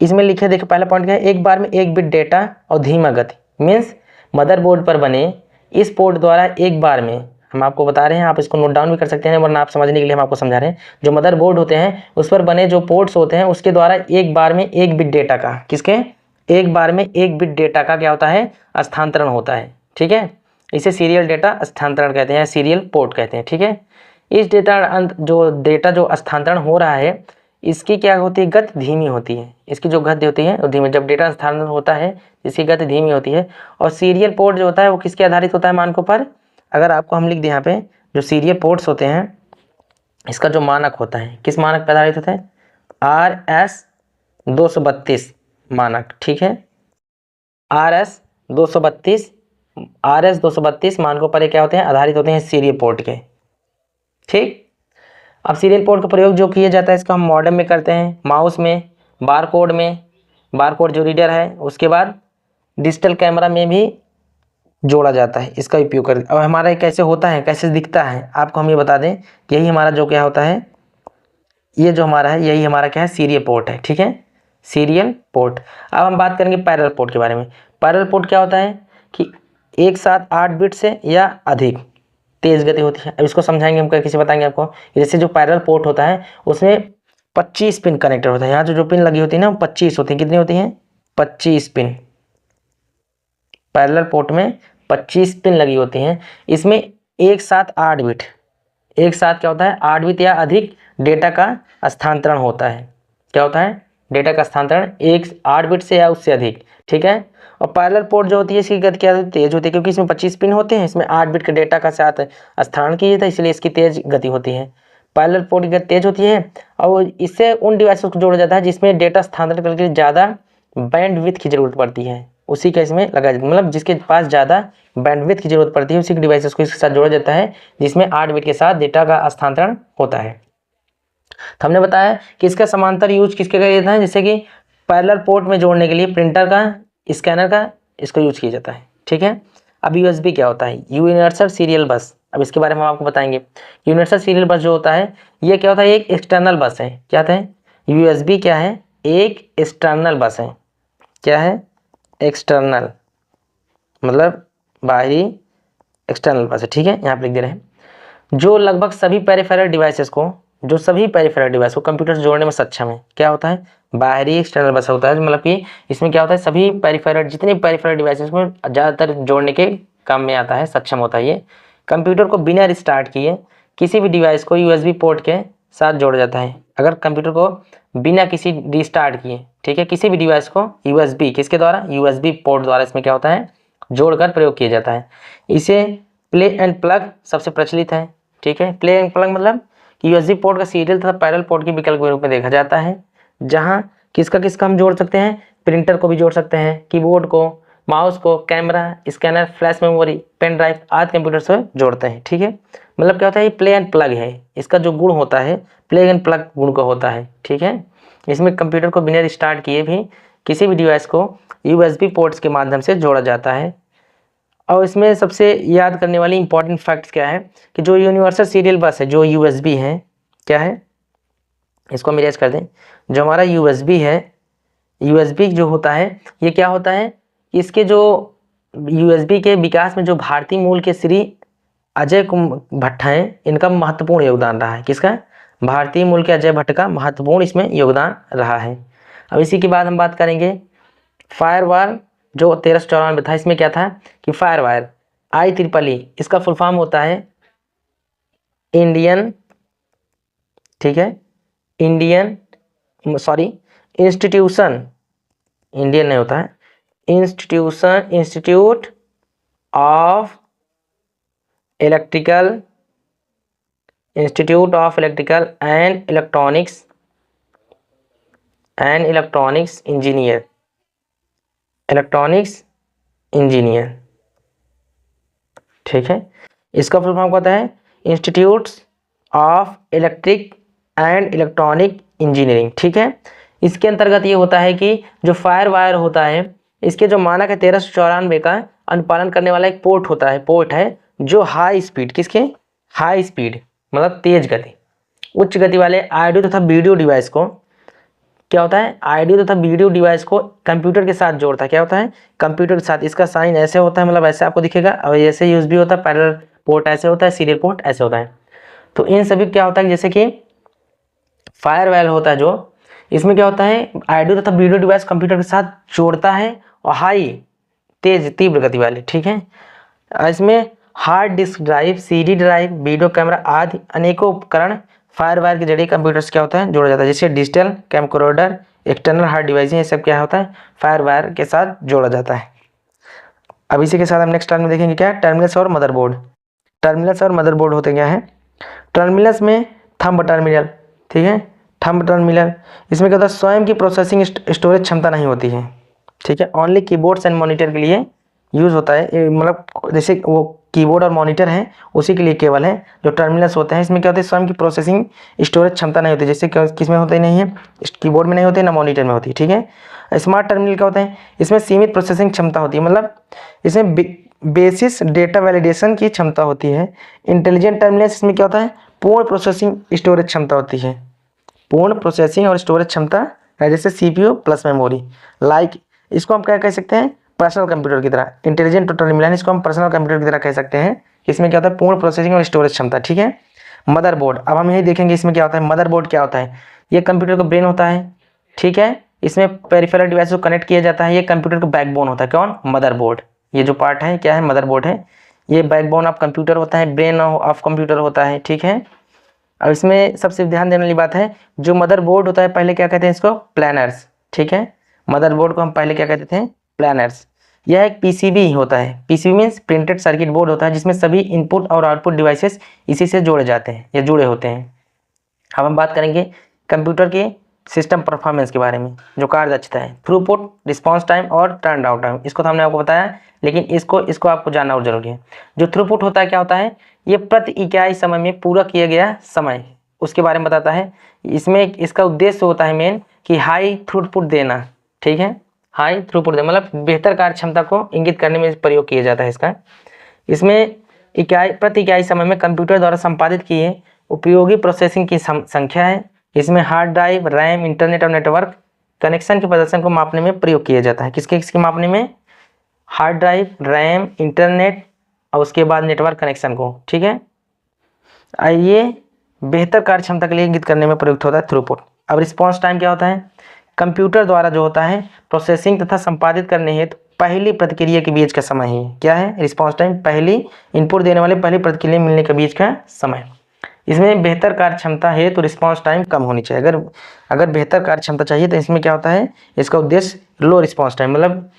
इसमें लिखे, देखो पहला पॉइंट क्या है, एक बार में एक बिट डेटा और धीमा गति, मीन्स मदरबोर्ड पर बने इस पोर्ट द्वारा एक बार में, हम आपको बता रहे हैं, आप इसको नोट डाउन भी कर सकते हैं वरना आप समझने के लिए हम आपको समझा रहे हैं। जो मदरबोर्ड होते हैं उस पर बने जो पोर्ट्स होते हैं उसके द्वारा एक बार में एक बिट डेटा का, किसके, एक बार में एक बिट डेटा का क्या होता है, स्थानांतरण होता है, ठीक है। इसे सीरियल डेटा स्थानांतरण कहते हैं, सीरियल पोर्ट कहते हैं, ठीक है। इस डेटा जो स्थानांतरण हो रहा है इसकी क्या होती है, गति धीमी होती है। इसकी जो गति होती है वो धीमी, जब डेटा स्थानांतरण होता है इसकी गति धीमी होती है। और सीरियल पोर्ट जो होता है वो किसके आधारित होता है, मानकों पर। अगर आपको हम लिख दें यहाँ पे, जो सीरियल पोर्ट्स होते हैं इसका जो मानक होता है किस मानक पर आधारित होता है, RS 232 मानक, ठीक है। RS 232 मानकों पर क्या होते हैं, आधारित होते हैं सीरियल पोर्ट के, ठीक। अब सीरियल पोर्ट का प्रयोग जो किया जाता है इसका हम मॉडेम में करते हैं, माउस में, बारकोड में, बारकोड जो रीडर है, उसके बाद डिजिटल कैमरा में भी जोड़ा जाता है इसका उपयोग कर। अब हमारा कैसे होता है, कैसे दिखता है, आपको हम ये बता दें, यही हमारा जो क्या होता है, ये जो हमारा है यही हमारा क्या है, सीरियल पोर्ट है, ठीक है, सीरियल पोर्ट। अब हम बात करेंगे पैरेलल पोर्ट के बारे में। पैरेलल पोर्ट क्या होता है कि एक साथ 8 बिट से या अधिक तेज गति होती है। अब इसको समझाएंगे हम, कैसे बताएंगे आपको। जैसे जो पैरेलल पोर्ट होता है उसमें 25 पिन कनेक्टर होता है, यहाँ जो पिन लगी होती है ना 25 होती है, कितनी होती है, 25 पिन। पैरेलल पोर्ट में 25 पिन लगी होती हैं। इसमें एक साथ 8 बिट, एक साथ क्या होता है, 8 बिट या अधिक डेटा का स्थानांतरण होता है। क्या होता है, डेटा का स्थानांतरण 8 बिट से या उससे अधिक, ठीक है। और पैरेलल पोर्ट जो होती है इसकी गति क्या तेज होती है, क्योंकि इसमें 25 पिन होते हैं, इसमें 8 बिट के डेटा का साथ स्थानांतरण किया जाता है, इसलिए इसकी तेज गति होती है। पैरेलल पोर्ट की गति तेज होती है और इससे उन डिवाइसेस को जोड़ा जाता है जिसमें डेटा स्थानांतरण करने के लिए ज़्यादा बैंडविड्थ की जरूरत पड़ती है, उसी का इसमें लगाया जाता है। मतलब जिसके पास ज़्यादा बैंडविड्थ की जरूरत पड़ती है उसी के डिवाइसेस को इसके साथ जोड़ा जाता है, जिसमें 8 बिट के साथ डेटा का स्थानांतरण होता है। तो हमने बताया कि इसका समांतर यूज किसके किया जाता है, जैसे कि पैरेलल पोर्ट में जोड़ने के लिए प्रिंटर का, स्कैनर का इसको यूज किया जाता है, ठीक है। अब यूएसबी क्या होता है, यूनिवर्सल सीरियल बस। अब इसके बारे में हम आपको बताएंगे। यूनिवर्सल सीरियल बस जो होता है ये क्या होता है, एक एक्सटर्नल बस है। क्या होता है, यूएसबी क्या है, एक एक्सटर्नल बस है। क्या है? एक्सटर्नल, मतलब बाहरी एक्सटर्नल बस है। ठीक है, यहाँ पे लिख दे रहे हैं। जो लगभग सभी पेरिफेरल डिवाइसेस को, जो सभी पेरिफेरल डिवाइस को कंप्यूटर से जोड़ने में सक्षम है। क्या होता है? बाहरी एक्सटर्नल बस होता है, मतलब कि इसमें क्या होता है, सभी पेरिफेरल, जितने पेरिफेरल डिवाइसेस को ज़्यादातर जोड़ने के काम में आता है, सक्षम होता है ये। कंप्यूटर को बिना रिस्टार्ट किए किसी भी डिवाइस को यूएसबी पोर्ट के साथ जोड़ा जाता है। अगर कंप्यूटर को बिना किसी रिस्टार्ट किए, ठीक है, किसी भी डिवाइस को यूएसबी, किसके द्वारा? यूएसबी पोर्ट द्वारा इसमें क्या होता है, जोड़कर प्रयोग किया जाता है। इसे प्ले एंड प्लग सबसे प्रचलित है। ठीक है, प्ले एंड प्लग मतलब कि यूएसबी पोर्ट का सीरियल तथा पैरेलल पोर्ट के विकल्प के रूप में देखा जाता है, जहां किसका किसका हम जोड़ सकते हैं, प्रिंटर को भी जोड़ सकते हैं, कीबोर्ड को, माउस को, camera, scanner, flash memory, pen drive आदि कंप्यूटर से जोड़ते हैं। ठीक है, मतलब क्या होता है, ये प्ले एंड प्लग है। इसका जो गुण होता है प्ले एंड प्लग गुण का होता है। ठीक है, इसमें कंप्यूटर को बिना रिस्टार्ट किए भी किसी भी डिवाइस को यूएसबी पोर्ट्स के माध्यम से जोड़ा जाता है। और इसमें सबसे याद करने वाली इंपॉर्टेंट फैक्ट्स क्या है कि जो यूनिवर्सल सीरियल बस है, जो यूएसबी है, क्या है, इसको हम इरेज कर दें। जो हमारा यूएसबी है, यूएसबी जो होता है, ये क्या होता है, इसके जो यूएसबी के विकास में जो भारतीय मूल के श्री अजय भट्ट हैं, इनका महत्वपूर्ण योगदान रहा है। किसका? भारतीय मूल के अजय भट्ट का महत्वपूर्ण इसमें योगदान रहा है। अब इसी के बाद हम बात करेंगे फायरवॉल, जो 1394 था। इसमें क्या था कि फायरवायर IEEE, इसका फुल फॉर्म होता है इंडियन, ठीक है, इंस्टीट्यूशन, इंडियन नहीं होता है, institute of electrical and electronics engineer, ठीक है। इसका फुल फॉर्म होता है institutes of electric and electronic engineering. ठीक है, इसके अंतर्गत ये होता है कि जो फायर वायर होता है, इसके जो मानक है 1394 का अनुपालन करने वाला एक पोर्ट है जो हाई स्पीड, किसके? हाई स्पीड मतलब तेज गति, उच्च गति वाले ऑडियो तथा वीडियो डिवाइस को, क्या होता है, ऑडियो तथा वीडियो डिवाइस को कंप्यूटर के साथ जोड़ता है। क्या होता है? कंप्यूटर के साथ। इसका साइन ऐसे होता है, मतलब ऐसे आपको दिखेगा, और ऐसे यूज भी होता है, पैरेलल पोर्ट ऐसे होता है, सीरियल पोर्ट ऐसे होता है। तो इन सभी क्या होता है, जैसे कि फायरवॉल होता है जो, इसमें क्या होता है, ऑडियो तथा वीडियो डिवाइस कंप्यूटर के साथ जोड़ता है, और हाई तेज तीव्र गति वाले। ठीक है, इसमें hard disk drive, CD drive, video camera आदि अनेकों उपकरण फायरवायर के जरिए कंप्यूटर से क्या होता है, जोड़ा जाता है। जैसे डिजिटल कैमकोरेडर, एक्सटर्नल हार्ड डिवाइस, ये सब क्या होता है, फायरवायर के साथ जोड़ा जाता है। अब इसी के साथ हम नेक्स्ट टर्म में देखेंगे क्या, टर्मिनल्स और मदरबोर्ड। टर्मिनल्स और मदरबोर्ड होते क्या है? टर्मिनल्स में थंब टर्मिनल, ठीक है, थंब टर्मिनल, इसमें क्या होता है, स्वयं की प्रोसेसिंग स्टोरेज क्षमता नहीं होती है। ठीक है, ओनली कीबोर्ड्स एंड मॉनिटर के लिए यूज़ होता है, मतलब जैसे वो कीबोर्ड और मॉनिटर हैं उसी के लिए केवल है जो टर्मिनल्स होते हैं। इसमें क्या होता है, स्वयं की प्रोसेसिंग स्टोरेज क्षमता नहीं होती, जैसे किस में होते ही नहीं है, कीबोर्ड में नहीं होती ना मॉनिटर में होती। ठीक है, स्मार्ट टर्मिनल क्या होता है, इसमें सीमित प्रोसेसिंग क्षमता होती है, मतलब इसमें बेसिस डेटा वैलिडेशन की क्षमता होती है। इंटेलिजेंट टर्मिनल्स, इसमें क्या होता है, पूर्ण प्रोसेसिंग स्टोरेज क्षमता होती है, पूर्ण प्रोसेसिंग और स्टोरेज क्षमता है, जैसे CPU प्लस मेमोरी। लाइक इसको हम क्या कह सकते हैं, पर्सनल कंप्यूटर की तरह। इंटेलिजेंट टर्मिनल इसको हम पर्सनल कंप्यूटर की तरह कह सकते हैं। इसमें क्या होता है, पूर्ण प्रोसेसिंग और स्टोरेज क्षमता। ठीक है, मदरबोर्ड, अब हम यही देखेंगे इसमें क्या होता है। मदरबोर्ड क्या होता है, ये कंप्यूटर का ब्रेन होता है। ठीक है, इसमें पेरिफेरल डिवाइस को कनेक्ट किया जाता है, ये कंप्यूटर का बैकबोन होता है। कौन? मदरबोर्ड। ये जो पार्ट है क्या है, मदरबोर्ड है, ये बैकबोन ऑफ कंप्यूटर होता है, ब्रेन ऑफ कंप्यूटर होता है। ठीक है, अब इसमें सबसे ध्यान देने वाली बात है, जो मदरबोर्ड होता है पहले क्या कहते हैं इसको, प्लानर्स। ठीक है, मदरबोर्ड को हम पहले क्या कहते थे, प्लानर्स। यह एक PCB होता है, PCB means printed circuit board होता है, जिसमें सभी इनपुट और आउटपुट डिवाइसेस इसी से जोड़े जाते हैं या जुड़े होते हैं। अब हम बात करेंगे कंप्यूटर के सिस्टम परफॉर्मेंस के बारे में, जो कार्य दक्षता है, थ्रूपुट, रिस्पांस टाइम और टर्न आउट टाइम। इसको तो हमने आपको बताया, लेकिन इसको आपको जानना और जरूरी है। जो थ्रूपुट होता है क्या होता है, ये प्रति इकाई समय में पूरा किया गया समय, उसके बारे में बताता है। इसमें इसका उद्देश्य होता है मेन कि हाई थ्रूपुट देना। ठीक है, हाई थ्रूपुट देना मतलब बेहतर कार्य क्षमता को इंगित करने में प्रयोग किया जाता है इसका। इसमें प्रति इकाई समय में कंप्यूटर द्वारा संपादित किए उपयोगी प्रोसेसिंग की संख्या है। इसमें हार्ड ड्राइव, रैम, इंटरनेट और नेटवर्क कनेक्शन के प्रदर्शन को मापने में प्रयोग किया जाता है। किसके किसके मापने में? हार्ड ड्राइव, रैम, इंटरनेट और उसके बाद नेटवर्क कनेक्शन को। ठीक है, ये बेहतर कार्य क्षमता के लिए इंगित करने में प्रयुक्त होता है थ्रूपुट। अब रिस्पॉन्स टाइम क्या होता है? कंप्यूटर द्वारा जो होता है प्रोसेसिंग तथा संपादित करने हेतु पहली प्रतिक्रिया के बीच का समय ही क्या है? Response time. पहली इनपुट देने वाले पहली प्रतिक्रिया मिलने के बीच का समय। इसमें बेहतर कार्य क्षमता है तो रिस्पॉन्स टाइम कम होनी चाहिए। अगर बेहतर कार्य क्षमता चाहिए तो इसमें क्या होता है? इसका उद्देश्य लो रिस्पॉन्स टाइम, मतलब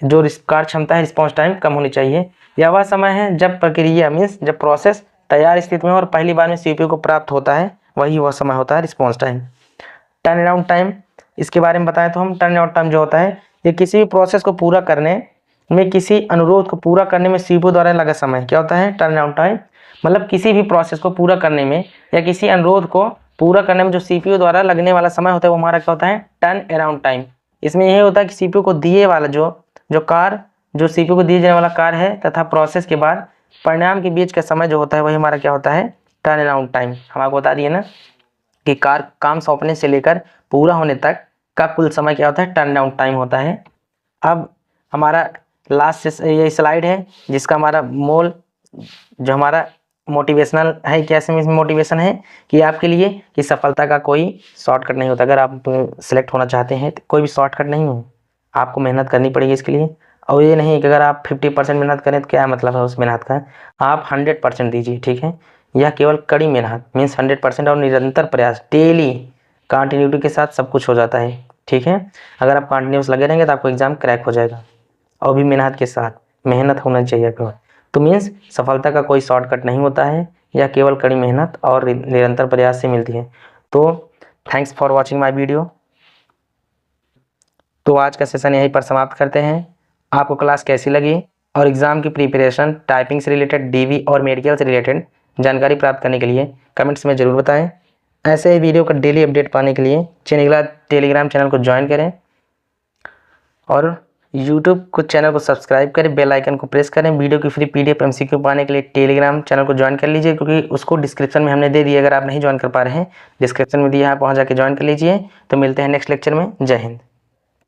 जो कार्य क्षमता है रिस्पॉन्स टाइम कम होनी चाहिए। यह वह समय है जब प्रक्रिया मीन्स जब प्रोसेस तैयार स्थिति में और पहली बार में सीपीयू को प्राप्त होता है, वही वह समय होता है response time. Turn around time, इसके बारे में बताएं तो हम टर्न अराउंड टाइम जो होता है ये किसी भी प्रोसेस को पूरा करने में, किसी अनुरोध को पूरा करने में सीपीयू द्वारा लगा समय क्या होता है? Turn around time. मतलब किसी भी प्रोसेस को पूरा करने में या किसी अनुरोध को पूरा करने में जो सीपीयू द्वारा लगने वाला समय होता है वो हमारा क्या होता है? Turn around time. इसमें यह होता है कि सीपीयू को दिए वाला जो सीपीयू को दिए जाने वाला कार्य है तथा प्रोसेस के बाद परिणाम के बीच का समय जो होता है वही हमारा क्या होता है? Turn around time. हम आपको बता दिए ना कि काम सौंपने से लेकर पूरा होने तक का कुल समय क्या होता है? टर्न अराउंड टाइम होता है। अब हमारा लास्ट ये स्लाइड है जिसका हमारा जो हमारा मोटिवेशनल है। कैसे में मोटिवेशन है कि आपके लिए कि सफलता का कोई शॉर्टकट नहीं होता। अगर आप सिलेक्ट होना चाहते हैं तो कोई भी शॉर्टकट नहीं है, आपको मेहनत करनी पड़ेगी इसके लिए। और ये नहीं कि अगर आप 50% मेहनत करें तो क्या मतलब है उस मेहनत का? आप 100% दीजिए। ठीक है, यह केवल कड़ी मेहनत मीन्स 100% और निरंतर प्रयास, डेली कंटिन्यूटी के साथ सब कुछ हो जाता है। ठीक है, अगर आप कंटिन्यूस लगे रहेंगे तो आपको एग्जाम क्रैक हो जाएगा, और भी मेहनत के साथ। मेहनत होना चाहिए केवल। तो मीन्स सफलता का कोई शॉर्टकट नहीं होता है, यह केवल कड़ी मेहनत और निरंतर प्रयास से मिलती है। तो thanks for watching my video. तो आज का सेशन यहीं पर समाप्त करते हैं। आपको क्लास कैसी लगी और एग्ज़ाम की प्रिपरेशन, टाइपिंग से रिलेटेड, डीवी और मेडिकल से रिलेटेड जानकारी प्राप्त करने के लिए कमेंट्स में ज़रूर बताएं। ऐसे ही वीडियो का डेली अपडेट पाने के लिए टेलीग्राम चैनल को ज्वाइन करें और यूट्यूब को चैनल को सब्सक्राइब करें, बेल आइकन को प्रेस करें। वीडियो की फ्री पीडीएफ एमसीक्यू पाने के लिए टेलीग्राम चैनल को ज्वाइन कर लीजिए, क्योंकि उसको डिस्क्रिप्शन में हमने दे दिया। अगर आप नहीं ज्वाइन कर पा रहे हैं, डिस्क्रिप्शन में दिया है, वहाँ जाके ज्वाइन कर लीजिए। तो मिलते हैं नेक्स्ट लेक्चर में। जय हिंद।